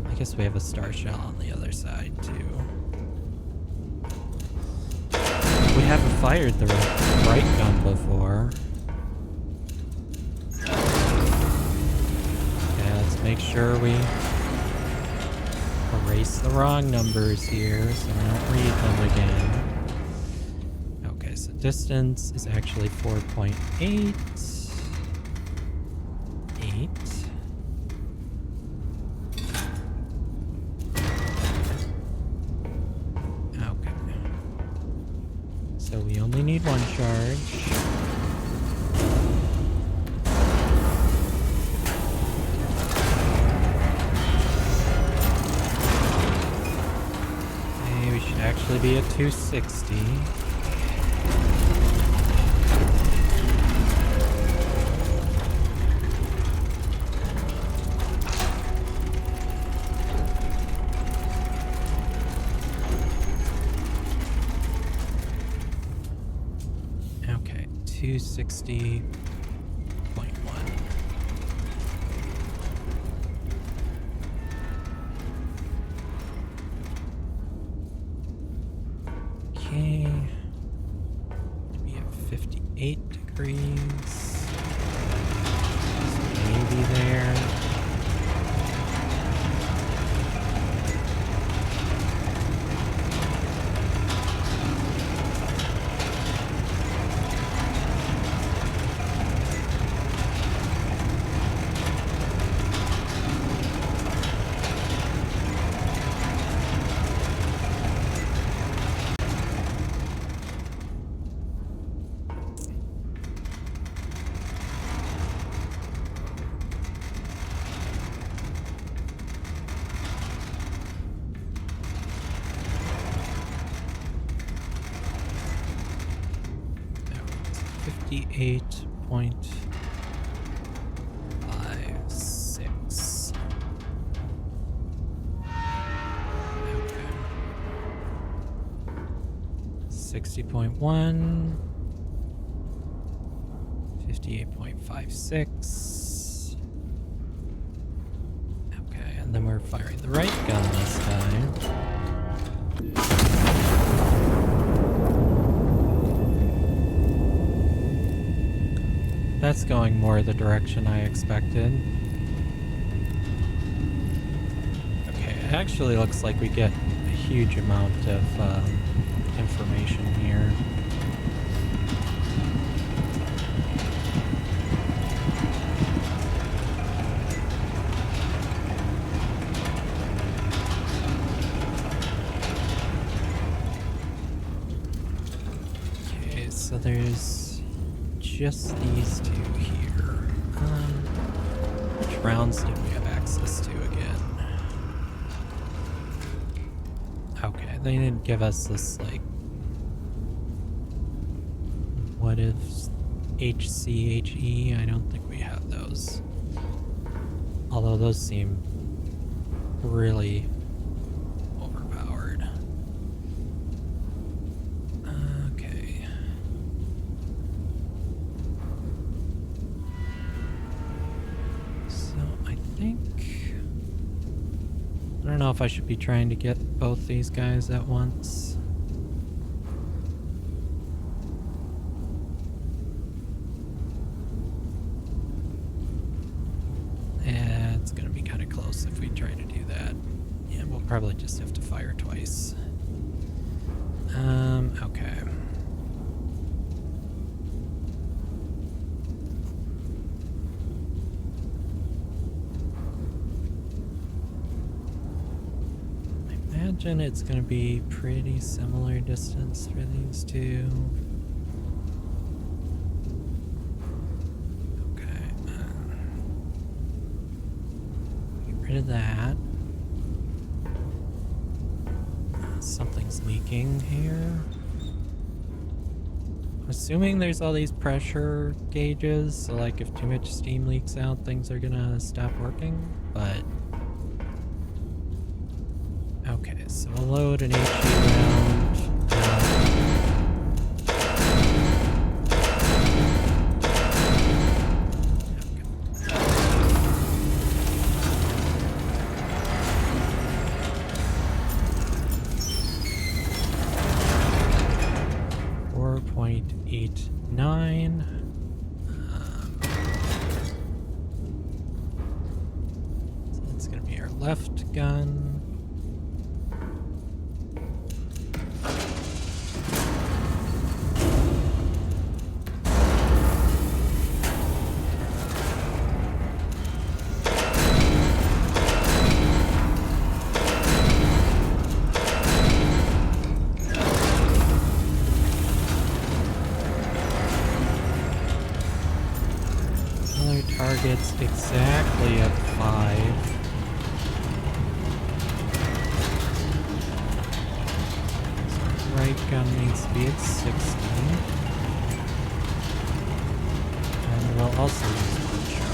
I guess we have a star shell on the other side too. We haven't fired the right gun before. Okay, let's make sure we erase the wrong numbers here so we don't read them again. Okay, so distance is actually 4.8. 8. Okay. So we only need one charge. Actually be at 260. Okay, 260.1. Okay, be at 58 degrees. So maybe there. Eight point 56. Okay. 60.1. 58.56. Okay, and then we're firing the right gun this time. That's going more the direction I expected. Okay, it actually looks like we get a huge amount of information here. Okay, so there's just these two here. Which rounds did we have access to again? Okay, they didn't give us this, like, what if HCHE? I don't think we have those. Although those seem really overpowered. Okay. So I think... I don't know if I should be trying to get both these guys at once. Yeah, it's gonna be kind of close if we try to do that. Yeah, we'll probably just have to fire twice. Okay. I imagine it's going to be pretty similar distance for these two. Okay. Get rid of that. Something's leaking here. I'm assuming there's all these pressure gauges, so like if too much steam leaks out, things are gonna stop working, but... Okay, so we'll load an HE round. 4.89. So that's gonna be our left gun. Targets exactly at 5. So right gun needs to be at 60. And we'll also use one charge.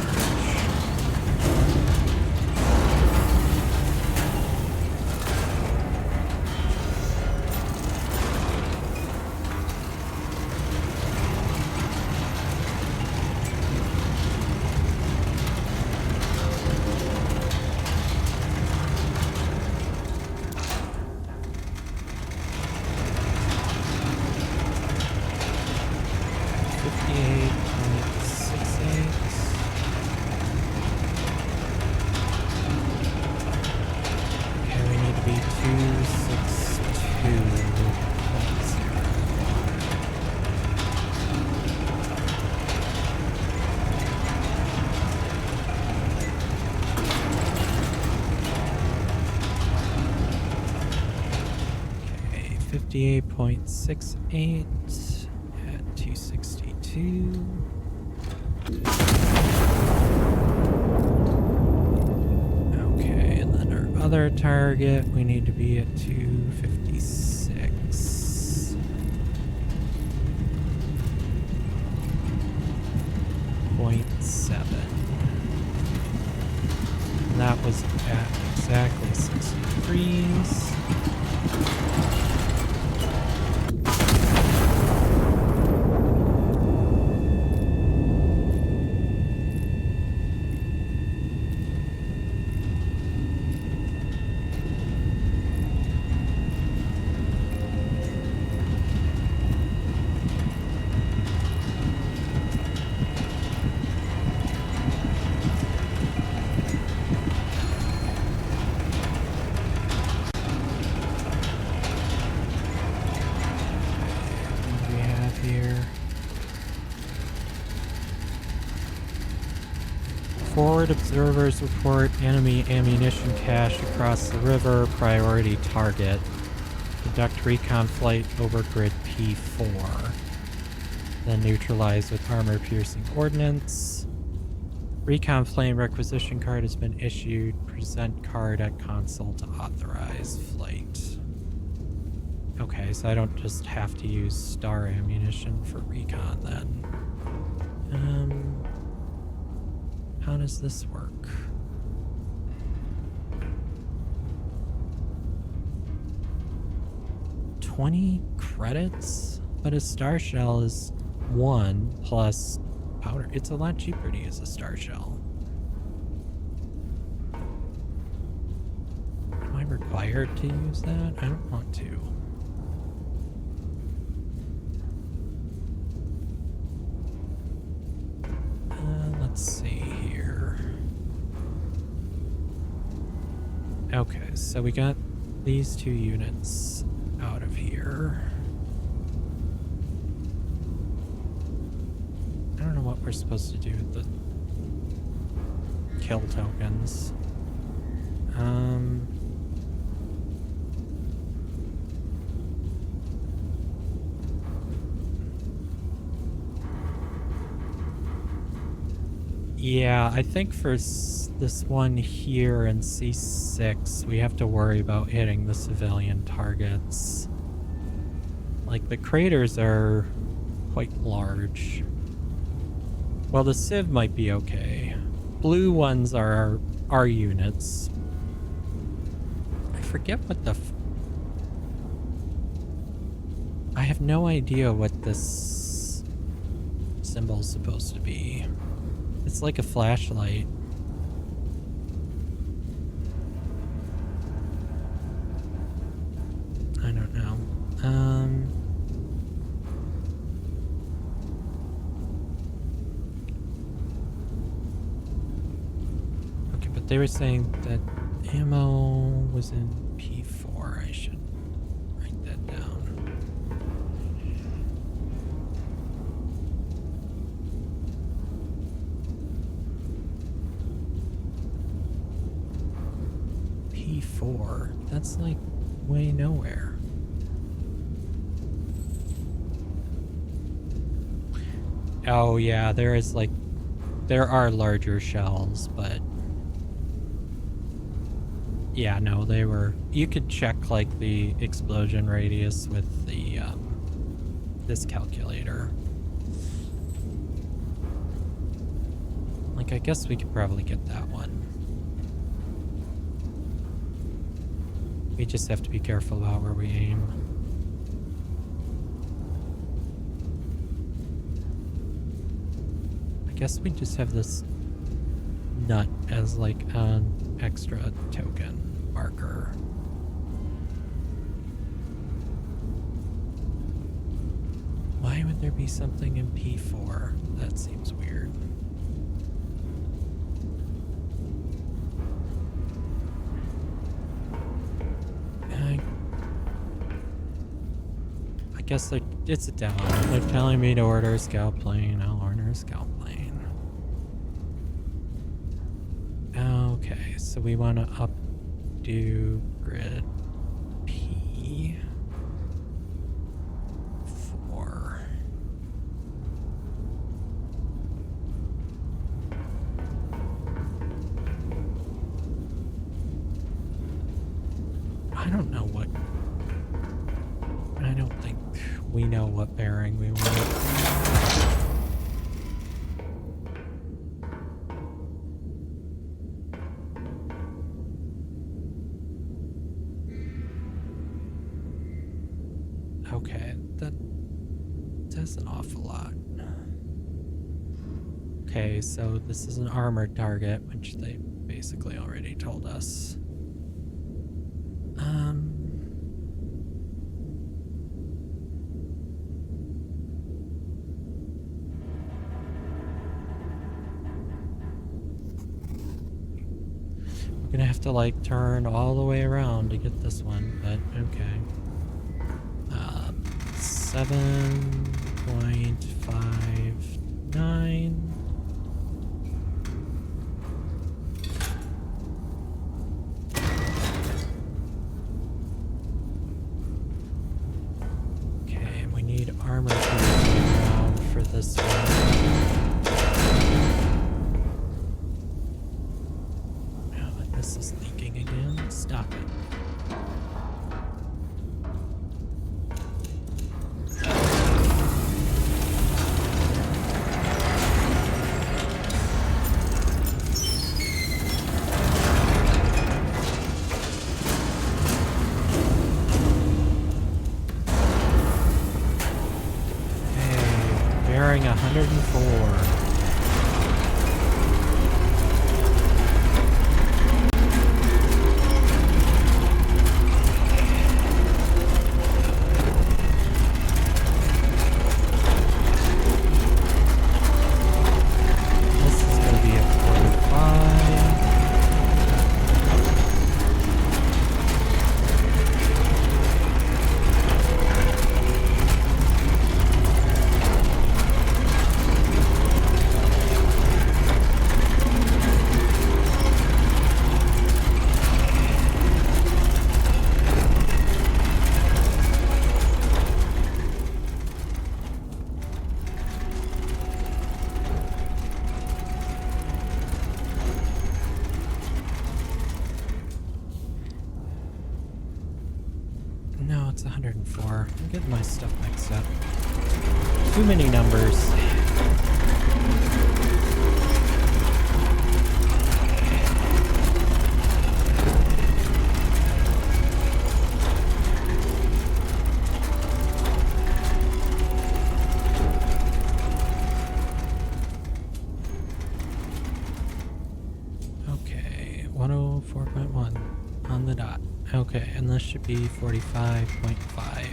Okay, 58.68 at 262. Okay, and then our other target, we need to be at 256.7. And that was at exactly 60 degrees. Forward observers report enemy ammunition cache across the river. Priority target. Conduct recon flight over grid P4. Then neutralize with armor-piercing ordnance. Recon plane requisition card has been issued. Present card at console to authorize flight. Okay, so I don't just have to use star ammunition for recon then. How does this work? $20 credits? But a star shell is 1 plus powder. It's a lot cheaper to use a star shell. Am I required to use that? I don't want to. Let's see here. Okay, so we got these 2 units out of here. I don't know what we're supposed to do with the kill tokens. Yeah, I think for this one here in C6, we have to worry about hitting the civilian targets. Like, the craters are quite large. Well, the civ might be okay. Blue ones are our units. I forget what the... I have no idea what this symbol's supposed to be. It's like a flashlight. I don't know. Okay, but they were saying that ammo was in P4. I should write that down. P4? That's like way nowhere. Oh yeah, there are larger shells, but yeah, no, they were, you could check like the explosion radius with the this calculator. Like, I guess we could probably get that one. We just have to be careful about where we aim. I guess we just have this nut as like an extra token marker. Why would there be something in P4? That seems weird. I guess it's a demo. They're telling me to order a scout plane. I'll order a scout plane. Okay, so we want to updo grid P4. I don't know what... I don't think we know what bearing we want. Okay, that does an awful lot. Okay, so this is an armored target, which they basically already told us. We're gonna have to like turn all the way around to get this one, but okay. 7.59. this is leaking again. Stop it. Bearing 104. No, it's 104. I'm getting my stuff mixed up. Too many numbers. Okay, 104.1 on the dot. Okay, and this should be 45.5.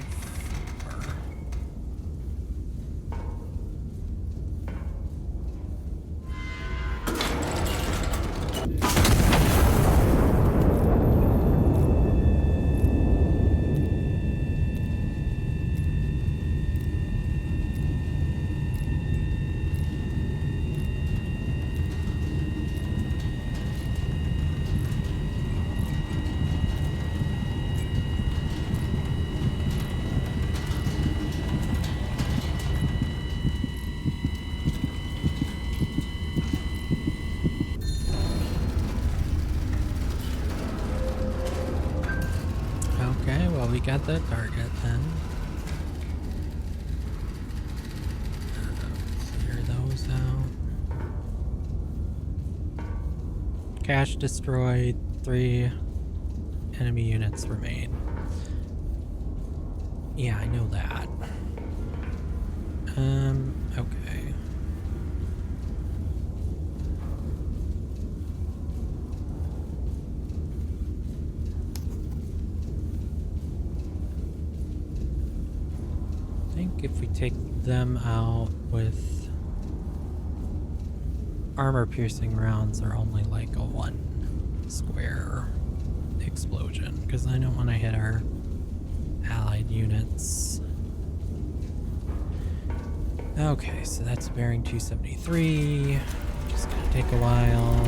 We got the target then. Clear those out. Cache destroyed. 3 enemy units remain. Yeah, I know that. Okay. I think if we take them out with armor-piercing rounds, they're only like a 1 square explosion, because I don't want to hit our allied units. Okay, so that's bearing 273. Just gonna take a while.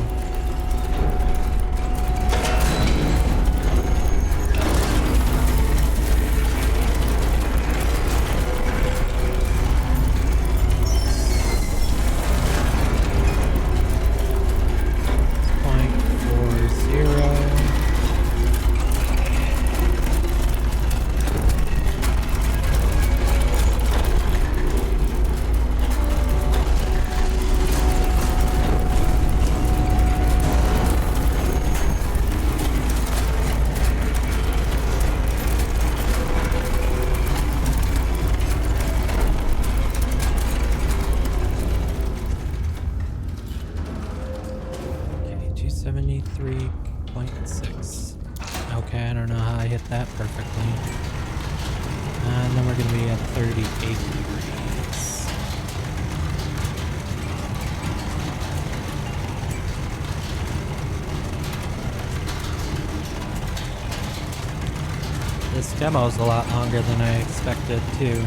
This demo's a lot longer than I expected, too.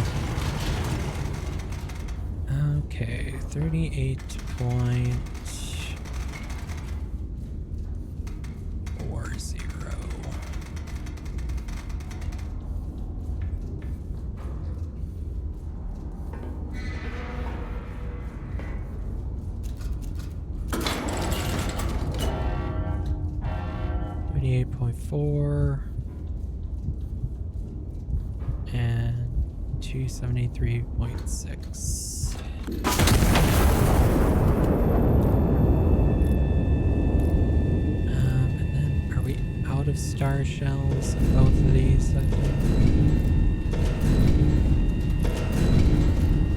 Okay, 38.40. 78.4 and 273.6. And then are we out of star shells in both of these? I think.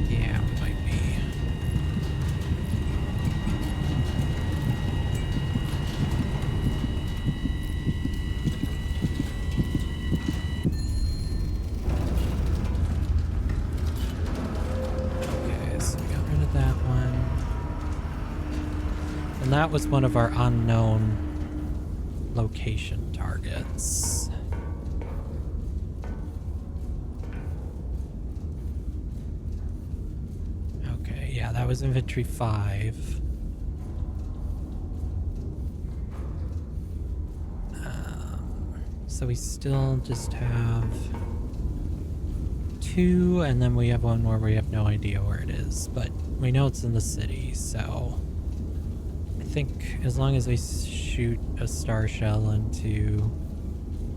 Yeah, we might be. That was one of our unknown location targets. Okay, yeah, that was inventory 5. So we still just have 2, and then we have one where we have no idea where it is, but we know it's in the city, so I think as long as we shoot a star shell into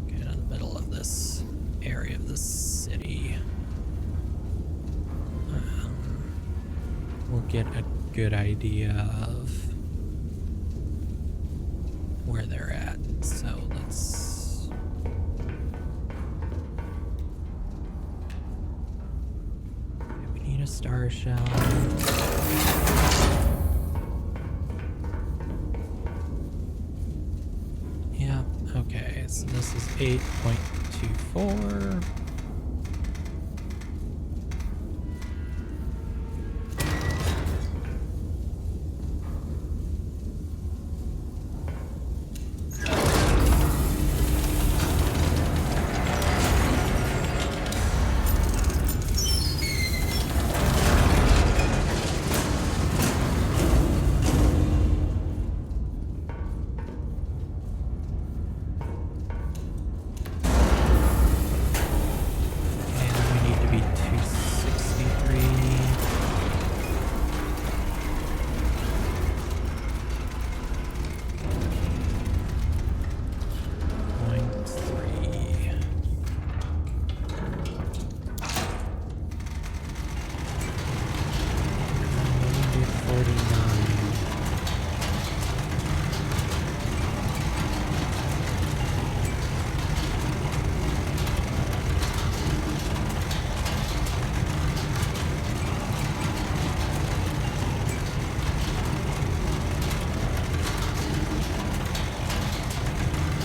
kind of the middle of this area of the city, we'll get a good idea of where they're at. So let's... we need a star shell. Okay, so this is 8.24.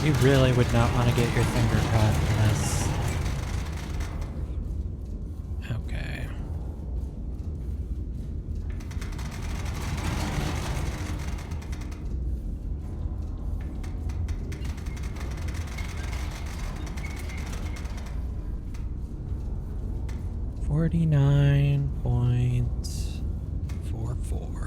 You really would not want to get your finger caught in this. Okay. $49.44.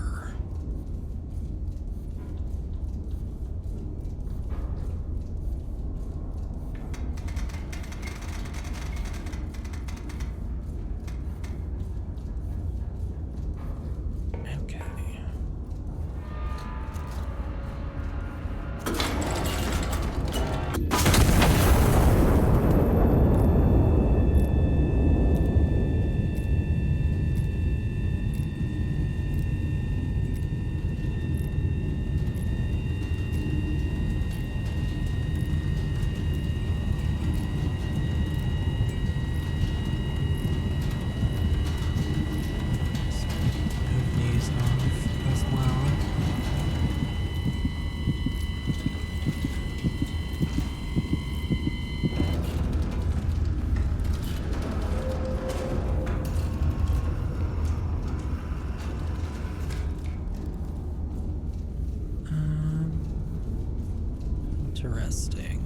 Interesting.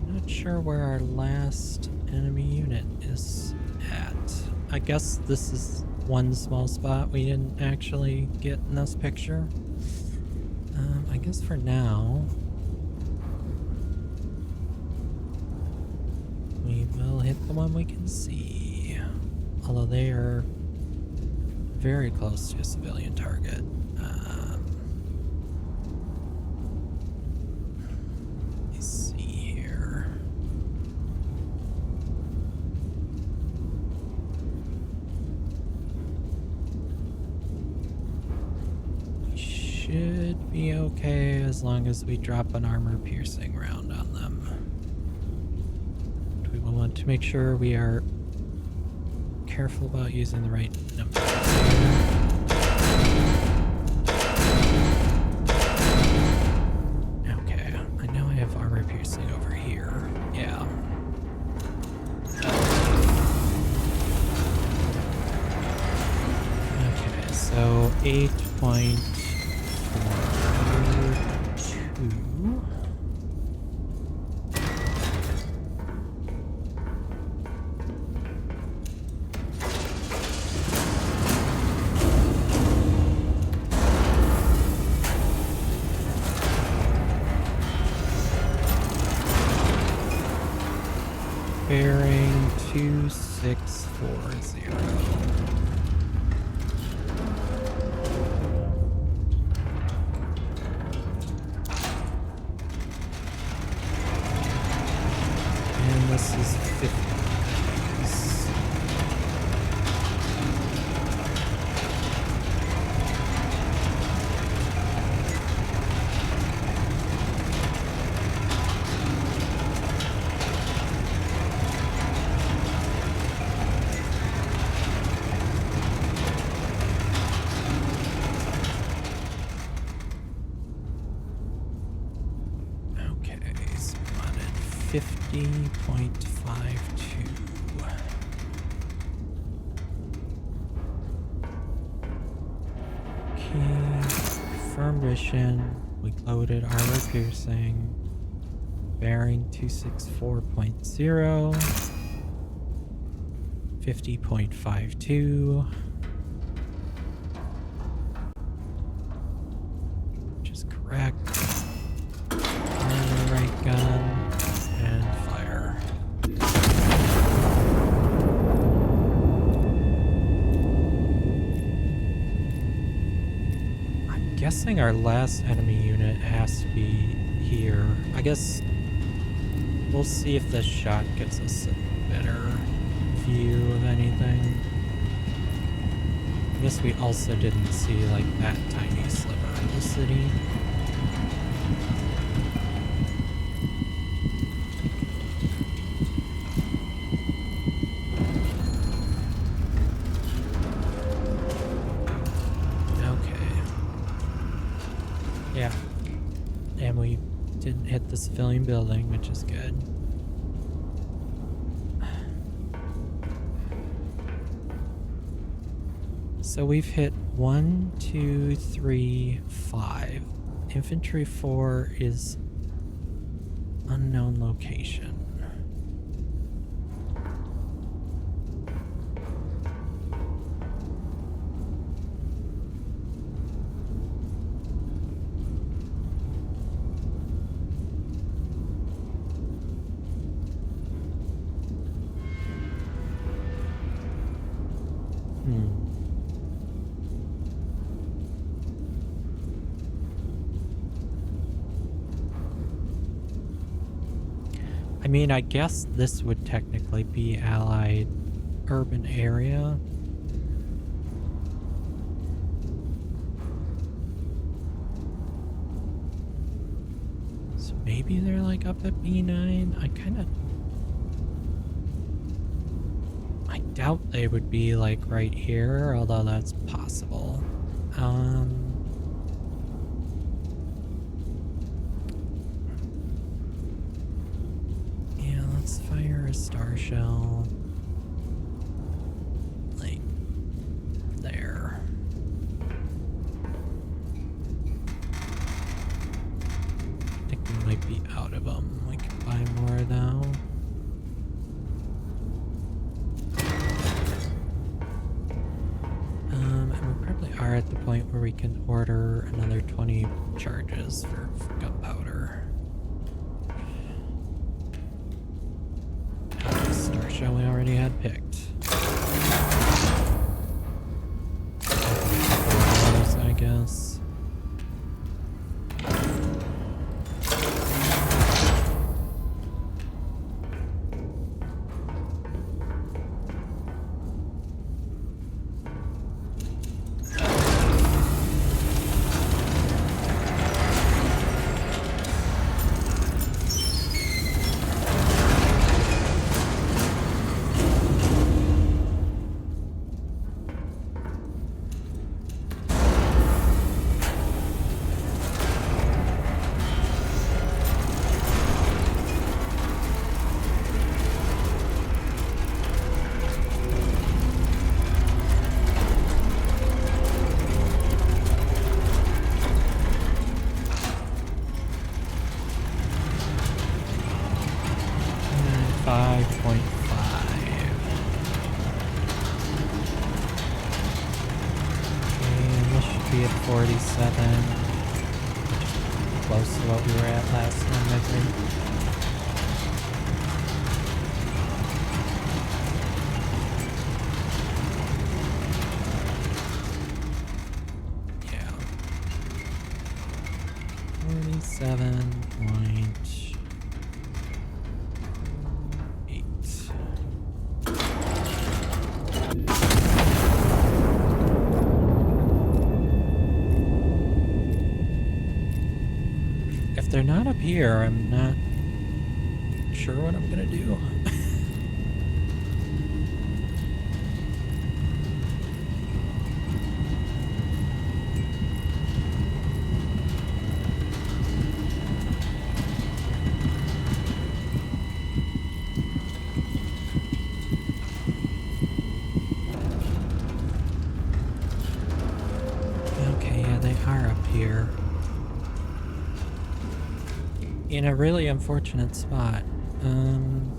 Not sure where our last enemy unit is at. I guess this is one small spot we didn't actually get in this picture. I guess for now we will hit the one we can see. Although they are very close to a civilian target. should be okay as long as we drop an armor-piercing round on them. We will want to make sure we are careful about using the right number. Okay, I know I have armor-piercing over here. Yeah. Okay, so 8.42. Bearing 2640. And this is 50. Okay, spotted 50.52. Okay, confirmed mission. We loaded armor piercing. Bearing 264.0. 50.52. Which is correct. Right gun and fire. I'm guessing our last enemy unit has to be here. I guess we'll see if this shot gives us a better view of anything. I guess we also didn't see like that tiny sliver of the city. Yeah, and we didn't hit the civilian building, which is good. So we've hit 1, 2, 3, 5. Infantry 4 is unknown location. I mean, I guess this would technically be Allied urban area. So maybe they're like up at B9. I doubt they would be like right here, although that's possible. Let's fire a star shell like there. I think we might be out of them. We can buy more though. And we probably are at the point where we can order another 20 charges for gunpowder. Star shell we already had picked. I guess. 47. Close to what we were at last time, I think. Yeah. 47.8. If they're not up here, I'm not sure what I'm gonna do. Okay, yeah, they are up here. In a really unfortunate spot. Hang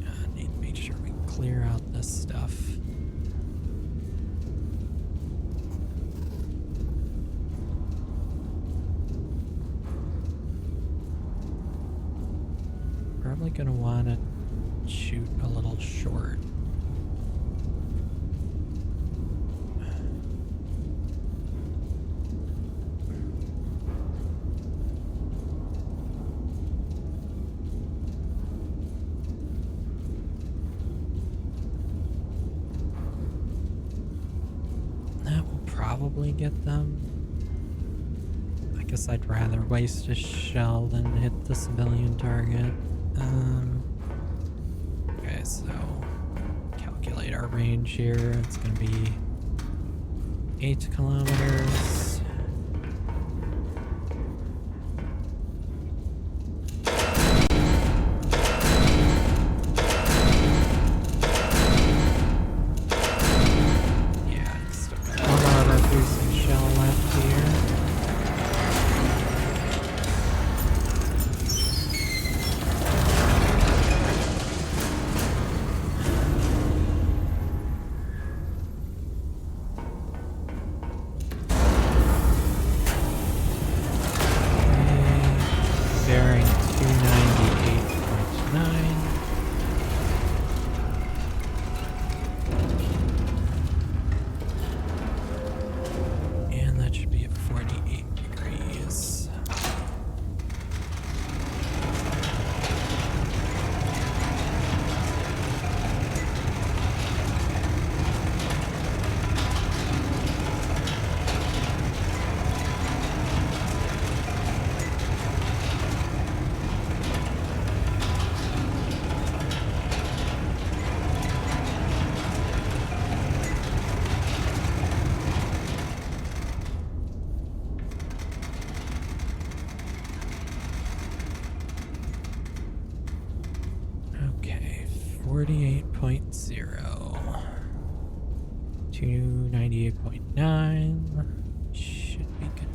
on, I need to make sure we clear out this stuff. Probably gonna want to shoot a little short. Probably get them. I guess I'd rather waste a shell than hit the civilian target. Okay, so calculate our range here. It's gonna be 8 kilometers. Okay, 48.0 to 98.9 should be good.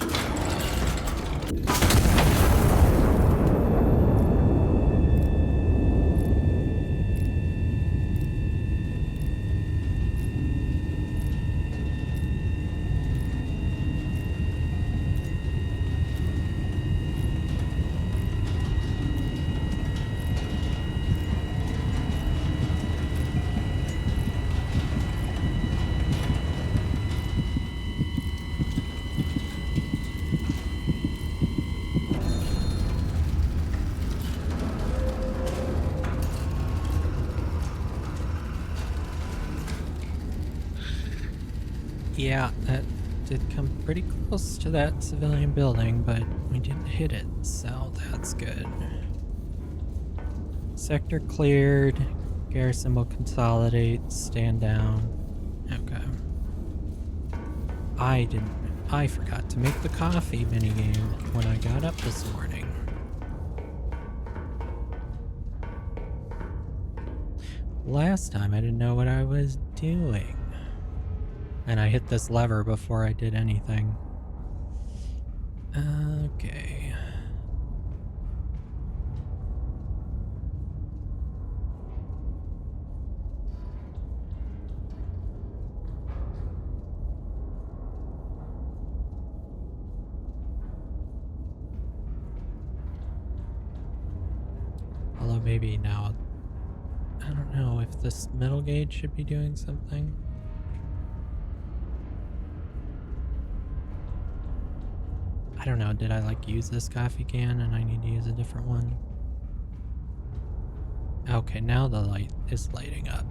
Yeah, that did come pretty close to that civilian building, but we didn't hit it, so that's good. Sector cleared. Garrison will consolidate, stand down. Okay. I forgot to make the coffee minigame when I got up this morning. Last time I didn't know what I was doing. And I hit this lever before I did anything. Okay. maybe now. I don't know if this middle gauge should be doing something. I don't know, did I like use this coffee can and I need to use a different one? Okay, now the light is lighting up.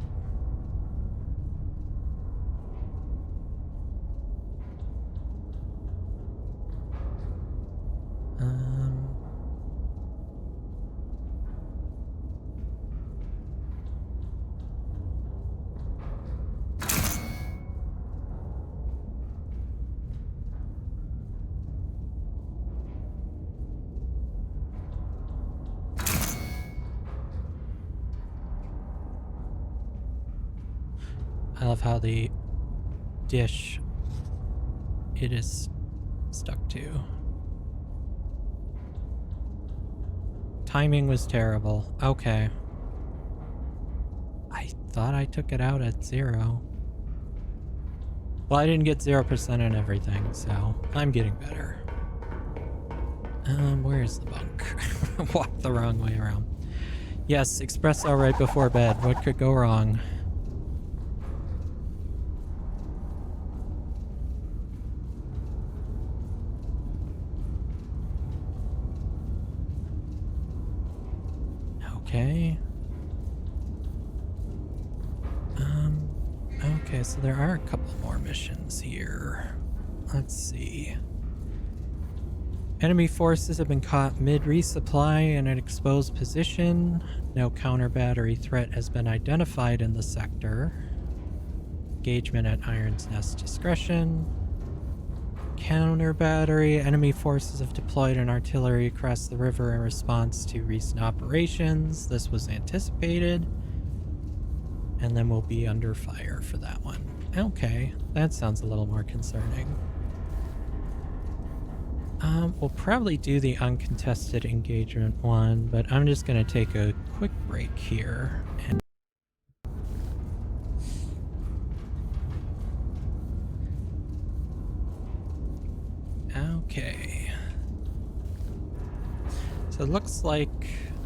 I love how the dish it is stuck to. Timing was terrible. Okay. I thought I took it out at 0. Well, I didn't get 0% on everything, so I'm getting better. Where's the bunk? Walked the wrong way around. Yes, espresso right before bed. What could go wrong? Okay. Okay, so there are a couple more missions here. Let's see. Enemy forces have been caught mid-resupply in an exposed position. No counter battery threat has been identified in the sector. Engagement at Iron's Nest discretion. Counter battery. Enemy forces have deployed an artillery across the river in response to recent operations. This was anticipated. And then we'll be under fire for that one. Okay, that sounds a little more concerning. We'll probably do the uncontested engagement one, but I'm just going to take a quick break here. Okay. So it looks like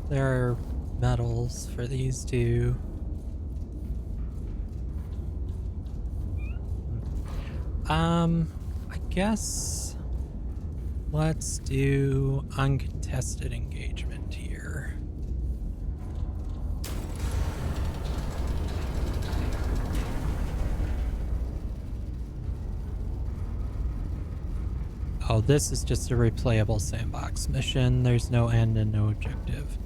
there are medals for these two. I guess let's do uncontested engagement here. Oh, this is just a replayable sandbox mission. There's no end and no objective.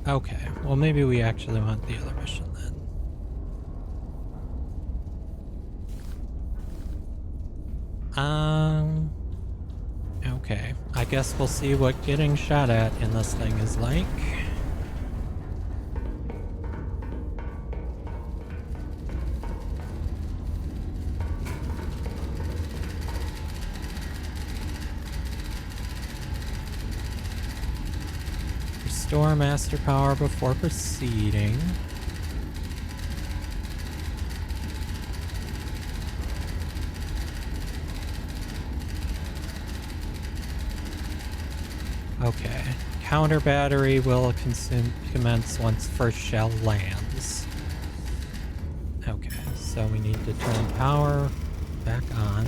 Okay, well maybe we actually want the other mission then. Okay. I guess we'll see what getting shot at in this thing is like. Restore master power before proceeding. Okay. Counter battery will commence once first shell lands. Okay, so we need to turn power back on.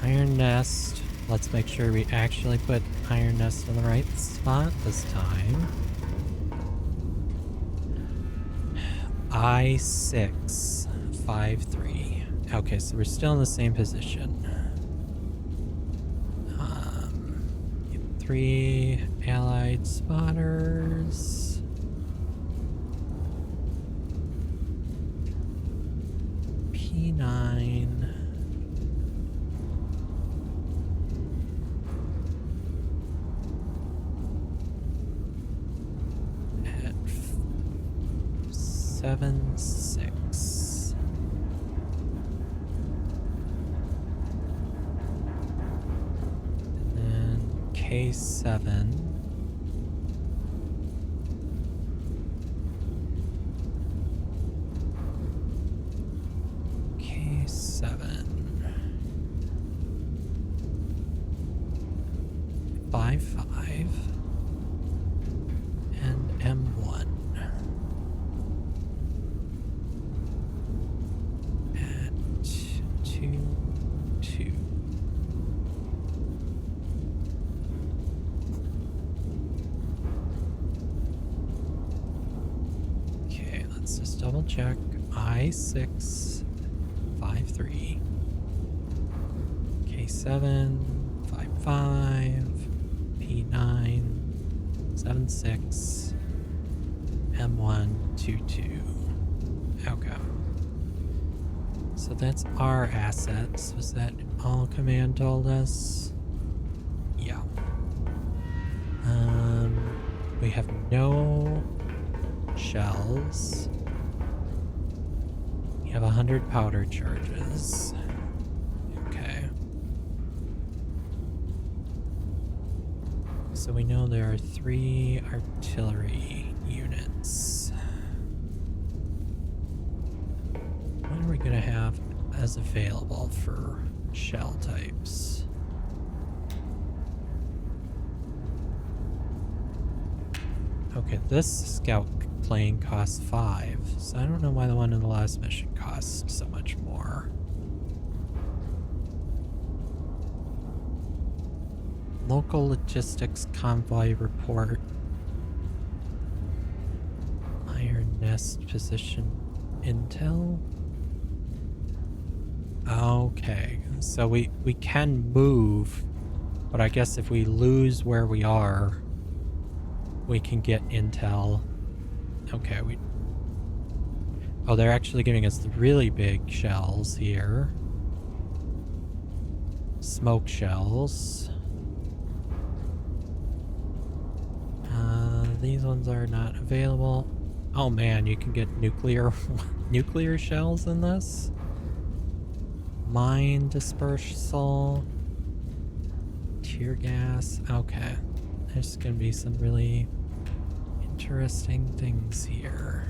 Iron Nest. Let's make sure we actually put Iron Nest in the right spot this time. I-653. Okay, so we're still in the same position. 3 allied spotters. P9. At 7-6. K7. K7. let's just double check. I653. K7 55 P9 76 M122. Okay. So that's our assets. Was that all command told us? Yeah. We have no shells. We have 100 powder charges. Okay. So we know there are 3 artillery units. What are we gonna have as available for shell types? Okay, this scout plane costs 5, so I don't know why the one in the last mission cost so much more. Local logistics convoy report. Iron Nest position intel. Okay, so we can move, but I guess if we lose where we are, we can get intel. Okay, oh, they're actually giving us the really big shells here. Smoke shells. These ones are not available. Oh man, you can get nuclear shells in this. Mine dispersal. Tear gas. Okay. There's gonna be some really interesting things here.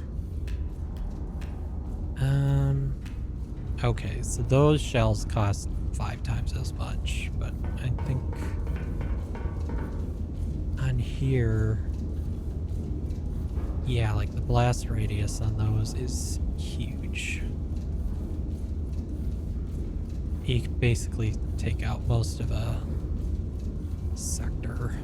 Okay, so those shells cost 5 times as much, but I think on here, yeah, like the blast radius on those is huge. You can basically take out most of a sector.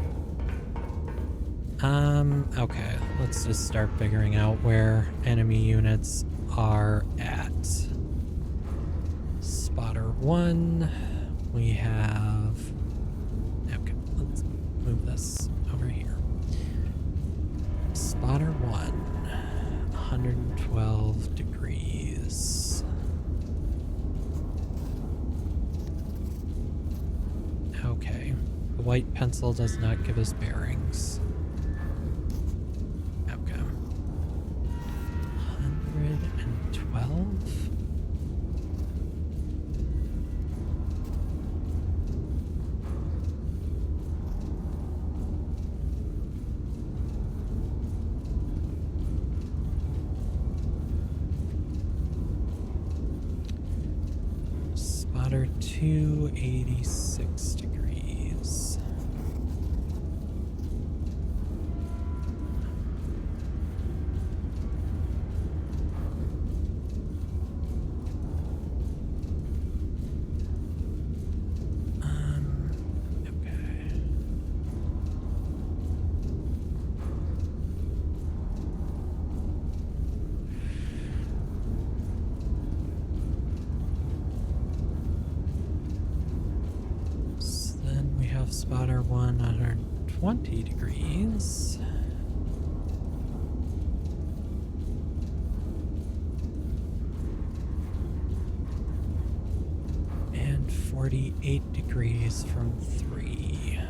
Okay, let's just start figuring out where enemy units are at. Spotter 1, we have... Okay, let's move this over here. Spotter 1, 112 degrees. Okay, the white pencil does not give us bearings. Okay. 112? Spotter 2, 86 degrees. Okay. So then we have spotter 120 degrees. And 48 degrees from 3.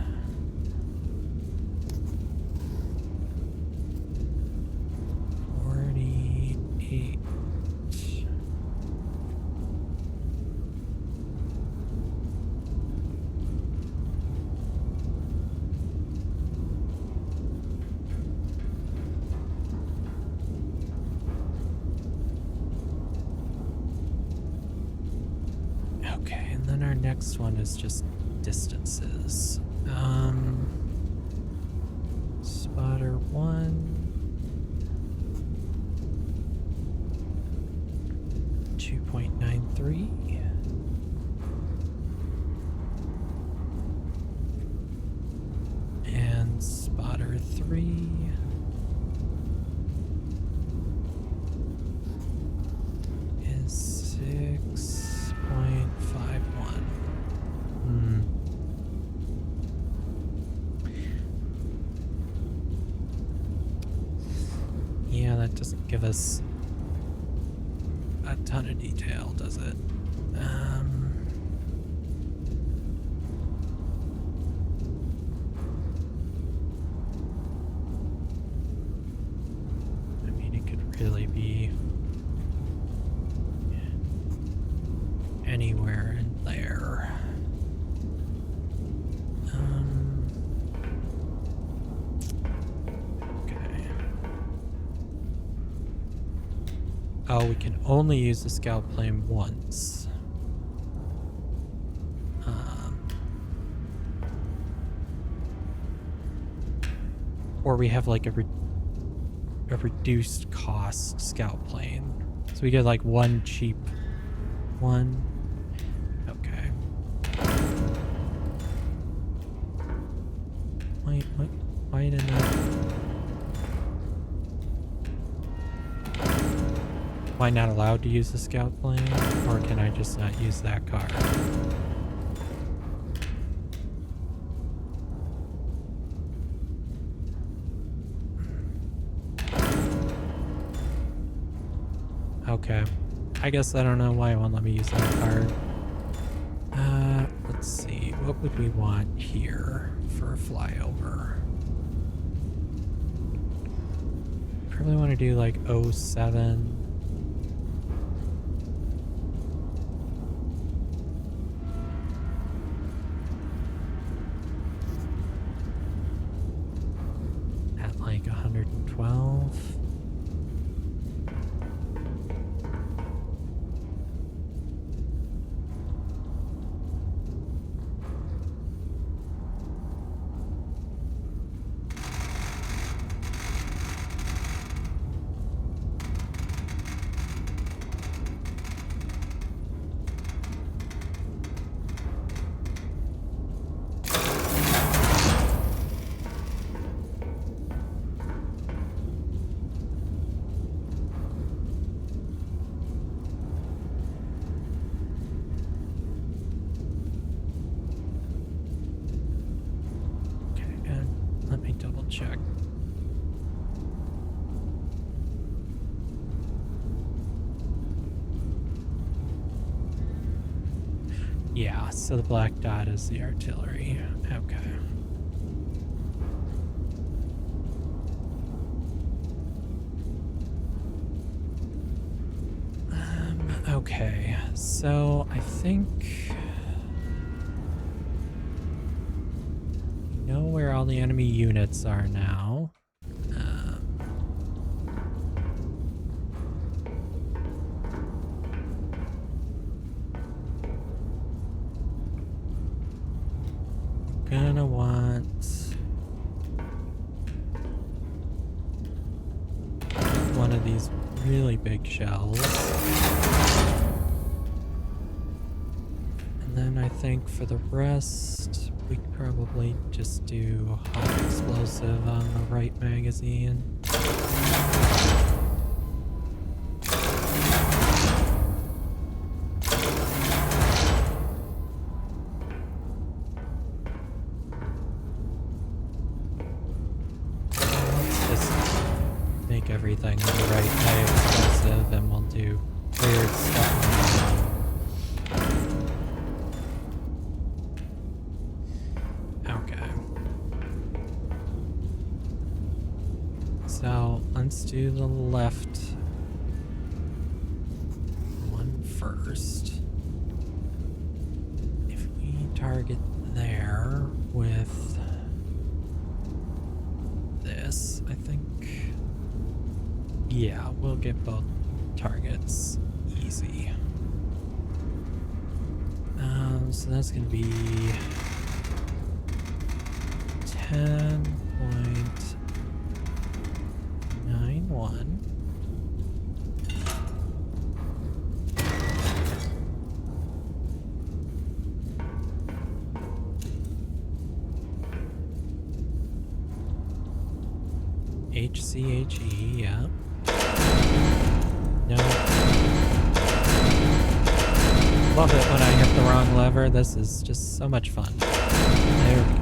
Okay, and then our next one is just distances. Spotter 1. 2.93. And spotter 3. that doesn't give us a ton of detail, does it? I mean, it could really be anywhere in there. Okay. Oh, we can only use the scout plane once. Or we have like a reduced cost scout plane. So we get like one cheap one. Okay. Why didn't I? Am I not allowed to use the scout plane? Or can I just not use that card? Okay. I guess I don't know why it won't let me use that card. Let's see. What would we want here for a flyover? Probably want to do like 07. At like 112. Check. Yeah, so the black dot is the artillery. Okay. Okay, so I think know where all the enemy units are now. Gonna want one of these really big shells. And then I think for the rest, we could probably just do hot explosive on the right magazine. Let's just make everything on the right high explosive and we'll do weird stuff. So let's do the left one first. If we target there with this, I think, yeah, we'll get both targets easy. So that's gonna be 10.91. HCHE, yeah. No. Love it when I hit the wrong lever. This is just so much fun. There we go.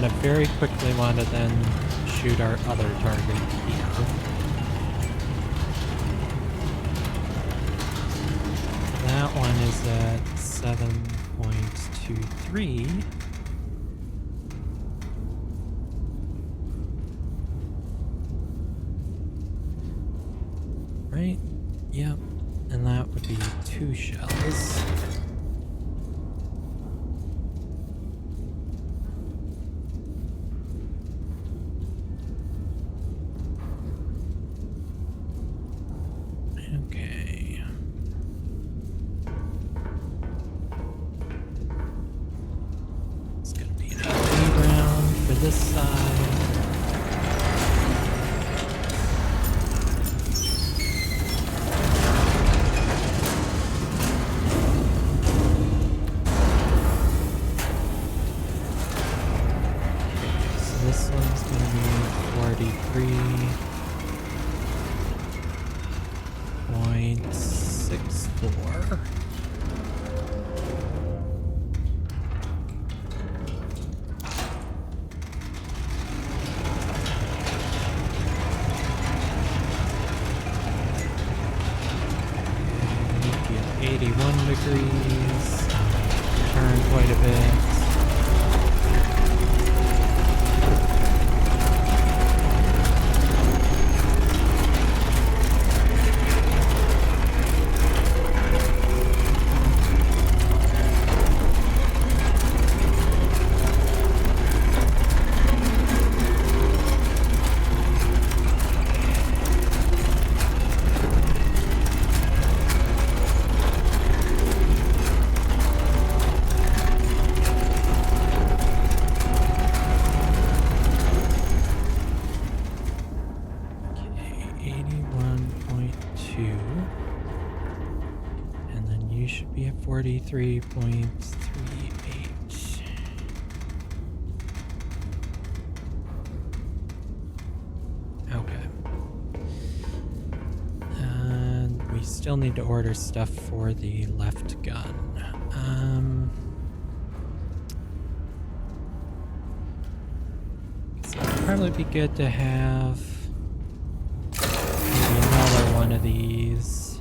gonna very quickly want to then shoot our other target here. That one is at 7.23. Right? Yep. And that would be 2 shells. Okay. It's gonna be an away round for this side. This one's gonna be 43.64. Make it 81 degrees. Turn quite a bit. And then you should be at 43.38. Okay. And we still need to order stuff for the left gun. So it'd probably be good to have maybe another one of these.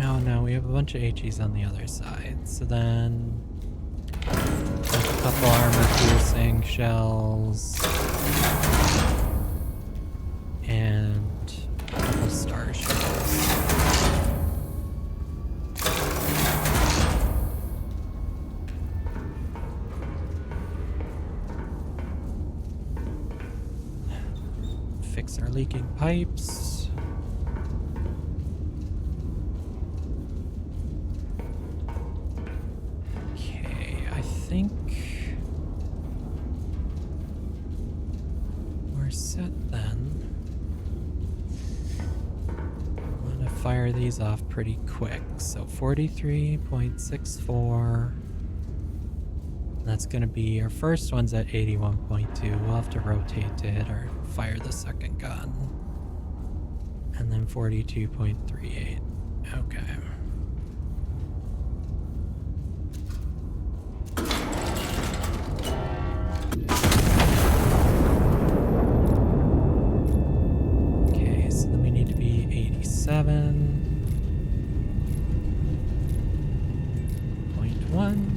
Oh no, we have a bunch of HEs on the other side. So then a couple armor piercing shells and a couple star shells. Fix our leaking pipes. Okay, I think we're set then. I'm gonna fire these off pretty quick. So 43.64. That's going to be, our first one's at 81.2. We'll have to rotate to hit or fire the second gun. And then 42.38. Okay. Okay, so then we need to be 87.1.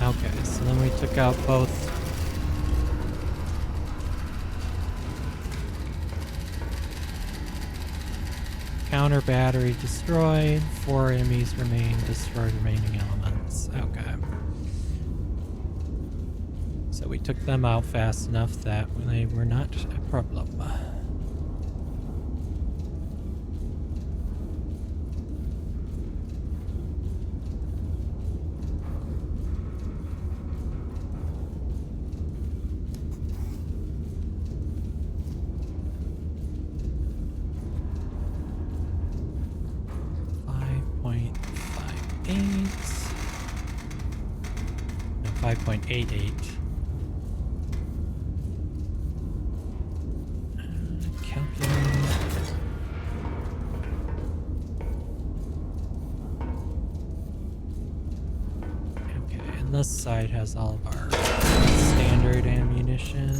Okay, so then we took out both counter battery destroyed, 4 enemies remain, destroy remaining elements. Okay. So we took them out fast enough that they were not a problem. 35.88. Calculate. Okay, and this side has all of our standard ammunition.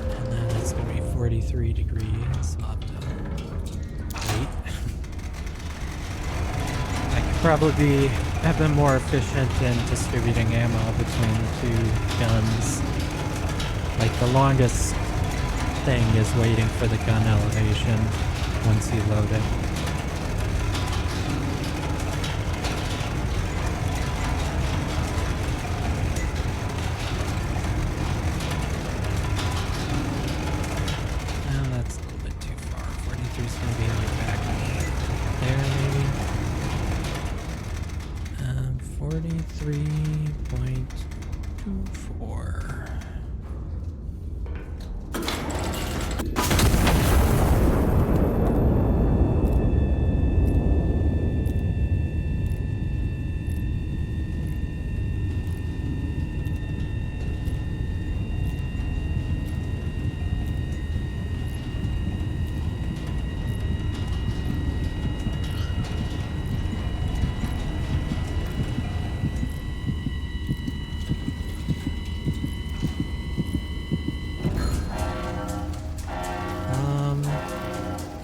And then it's going to be 43 degrees. I'll have to wait. I could probably have been more efficient in distributing ammo between the two guns. Like the longest thing is waiting for the gun elevation once you load it. 4.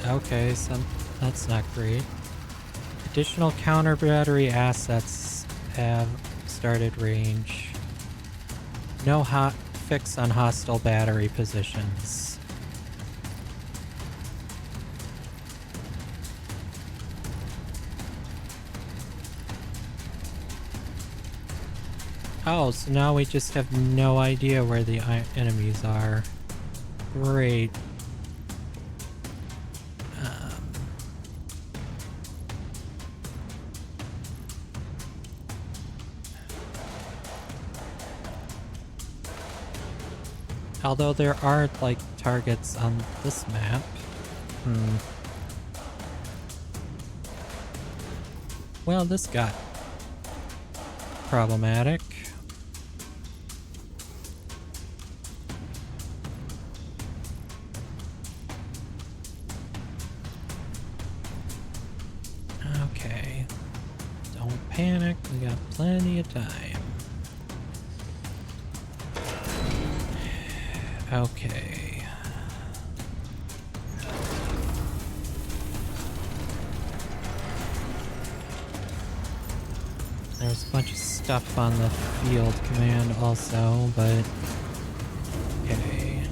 Okay, so that's not great. Additional counter battery assets have started range. No hot fix on hostile battery positions. Oh, so now we just have no idea where the enemies are. Great. Although there are, like, targets on this map. Well, this got problematic. Okay. Don't panic, we got plenty of time. Okay. There's a bunch of stuff on the field command also, but okay.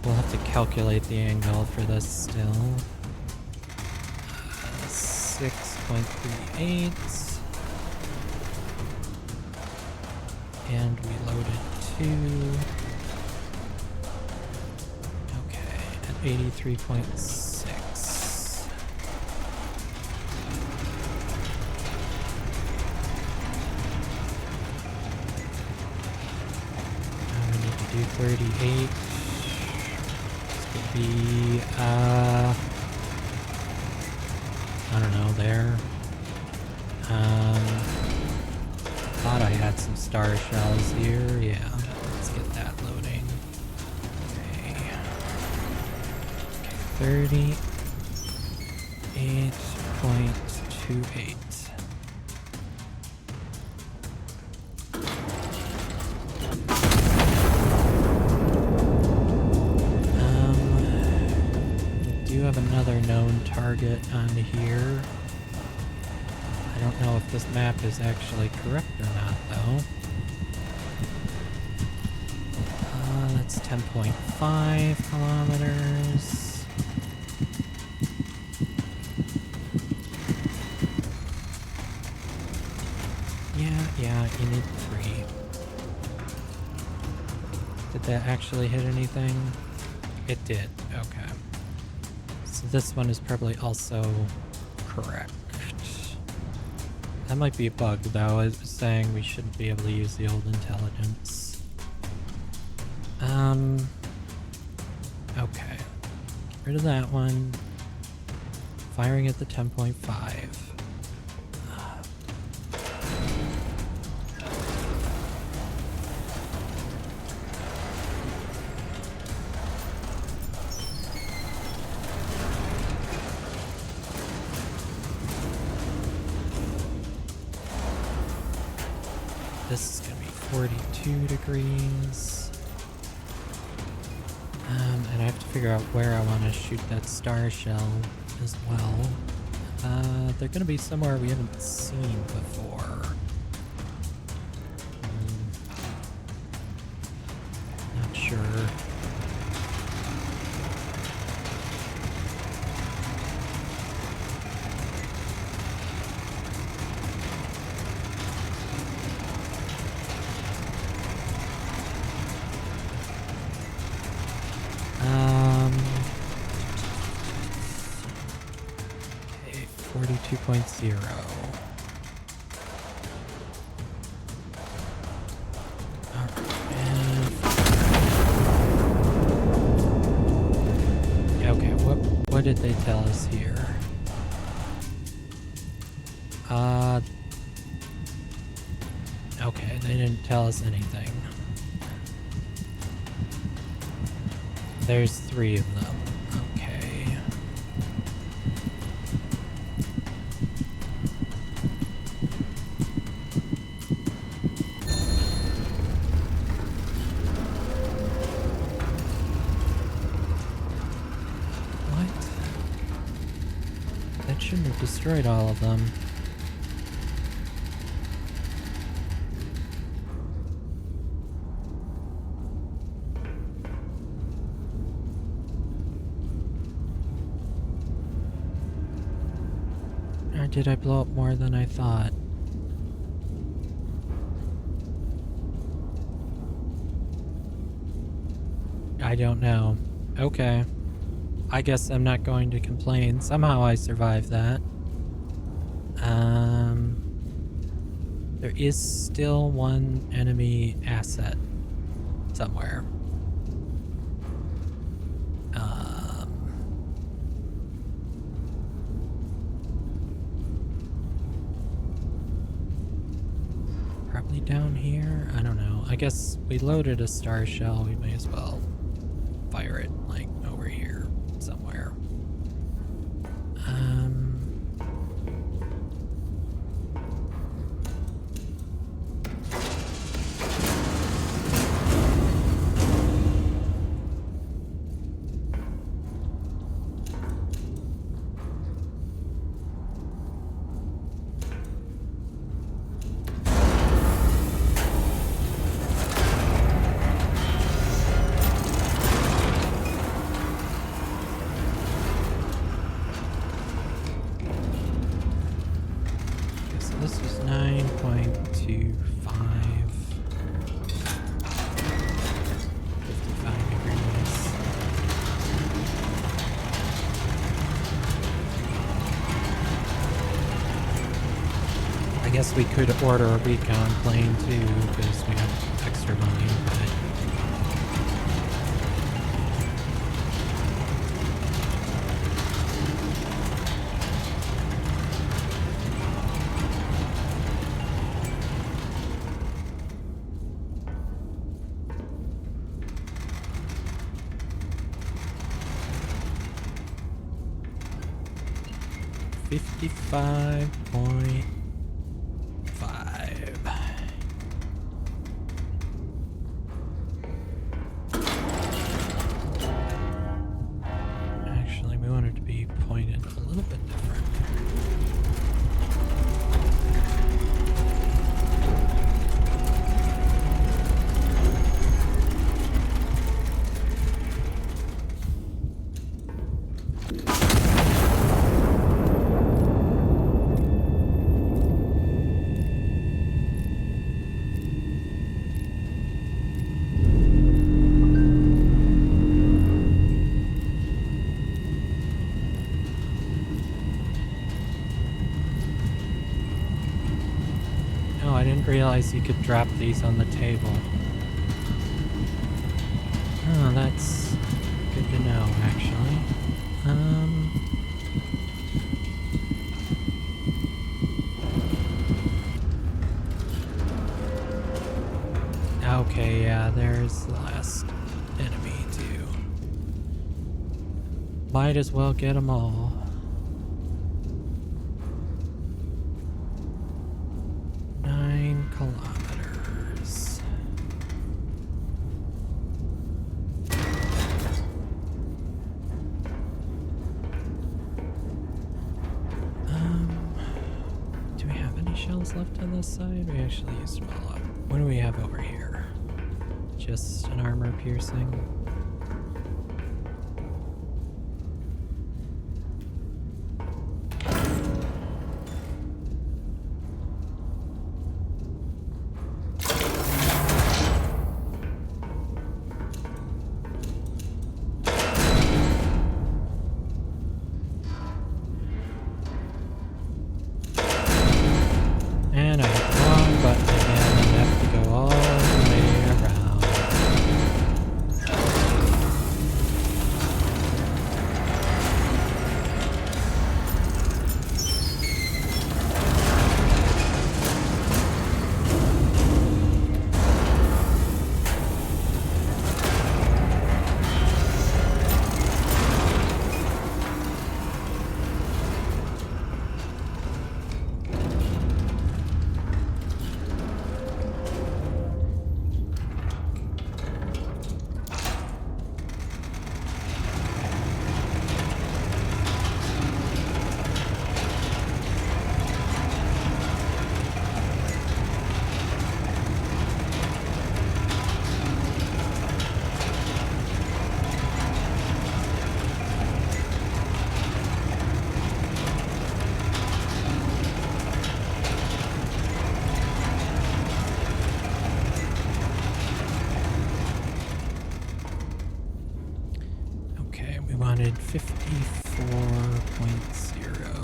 We'll have to calculate the angle for this still. 6.38. And we loaded 2. 83.6. Now we need to do 38. This could be, I don't know, there. Thought I had some star shells here. Yeah, let's get that loading. 38.28. We do have another known target on here. I don't know if this map is actually correct or not, though. That's 10.5 kilometers. Yeah, you need 3. Did that actually hit anything? It did, okay. So this one is probably also correct. That might be a bug though, it was saying we shouldn't be able to use the old intelligence. Okay. Get rid of that one. Firing at the 10.5. This is going to be 42 degrees. And I have to figure out where I want to shoot that star shell as well. They're going to be somewhere we haven't seen before. Not sure. Okay, 42.0. Alright. they tell us here? Okay, they didn't tell us anything. There's 3 of them. Okay. What? That shouldn't have destroyed all of them. Or did I blow up more than I thought? I don't know. Okay. I guess I'm not going to complain. Somehow I survived that. There is still one enemy asset somewhere. Probably down here? I don't know. I guess we loaded a star shell. We may as well fire it, like, over here somewhere. This was 9.25. 55 degrees. I guess we could order a recon plane too, because we have extra money, but... $55.5. Actually, we want it to be pointed a little bit different. I didn't realize you could drop these on the table. Oh, that's good to know, actually. Okay, yeah, there's the last enemy, too. Might as well get them all. Kilometers. Do we have any shells left on this side? We actually used them all up. What do we have over here? Just an armor piercing. And I hit the wrong button again and have to go all the way around. wanted 54.0.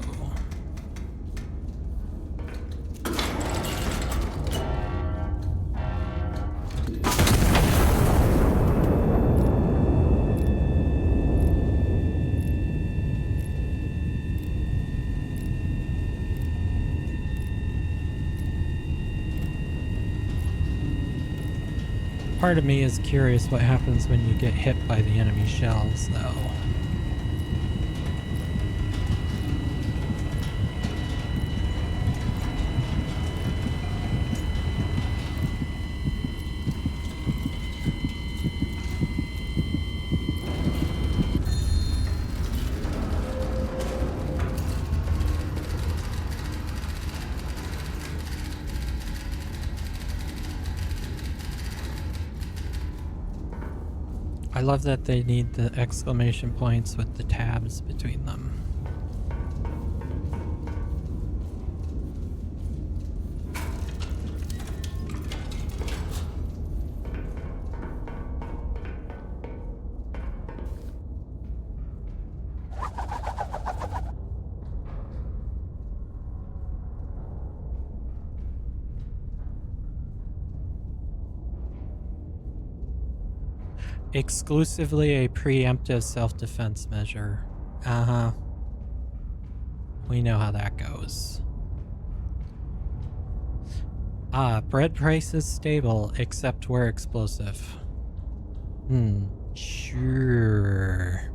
Part of me is curious what happens when you get hit by the enemy shells, though. I love that they need the exclamation points with the tabs between them. Exclusively a preemptive self-defense measure. Uh-huh. We know how that goes. Bread price is stable, except we're explosive. Sure.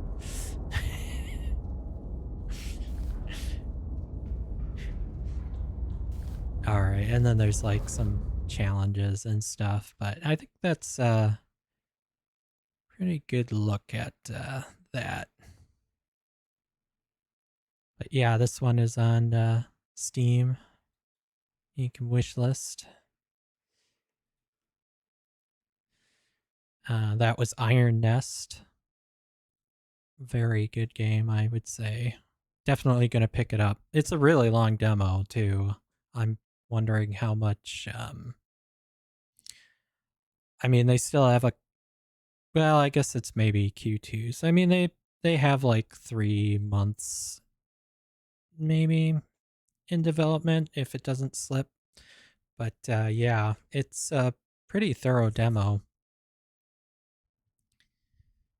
Alright, and then there's like some challenges and stuff, but I think that's pretty good look at that. But yeah, this one is on Steam. You can wishlist. That was Earnest. Very good game, I would say. Definitely going to pick it up. It's a really long demo, too. I'm wondering how much... I mean, they still have a... Well, I guess it's maybe Q2. So, I mean, they have like 3 months, maybe, in development, if it doesn't slip. But yeah, it's a pretty thorough demo.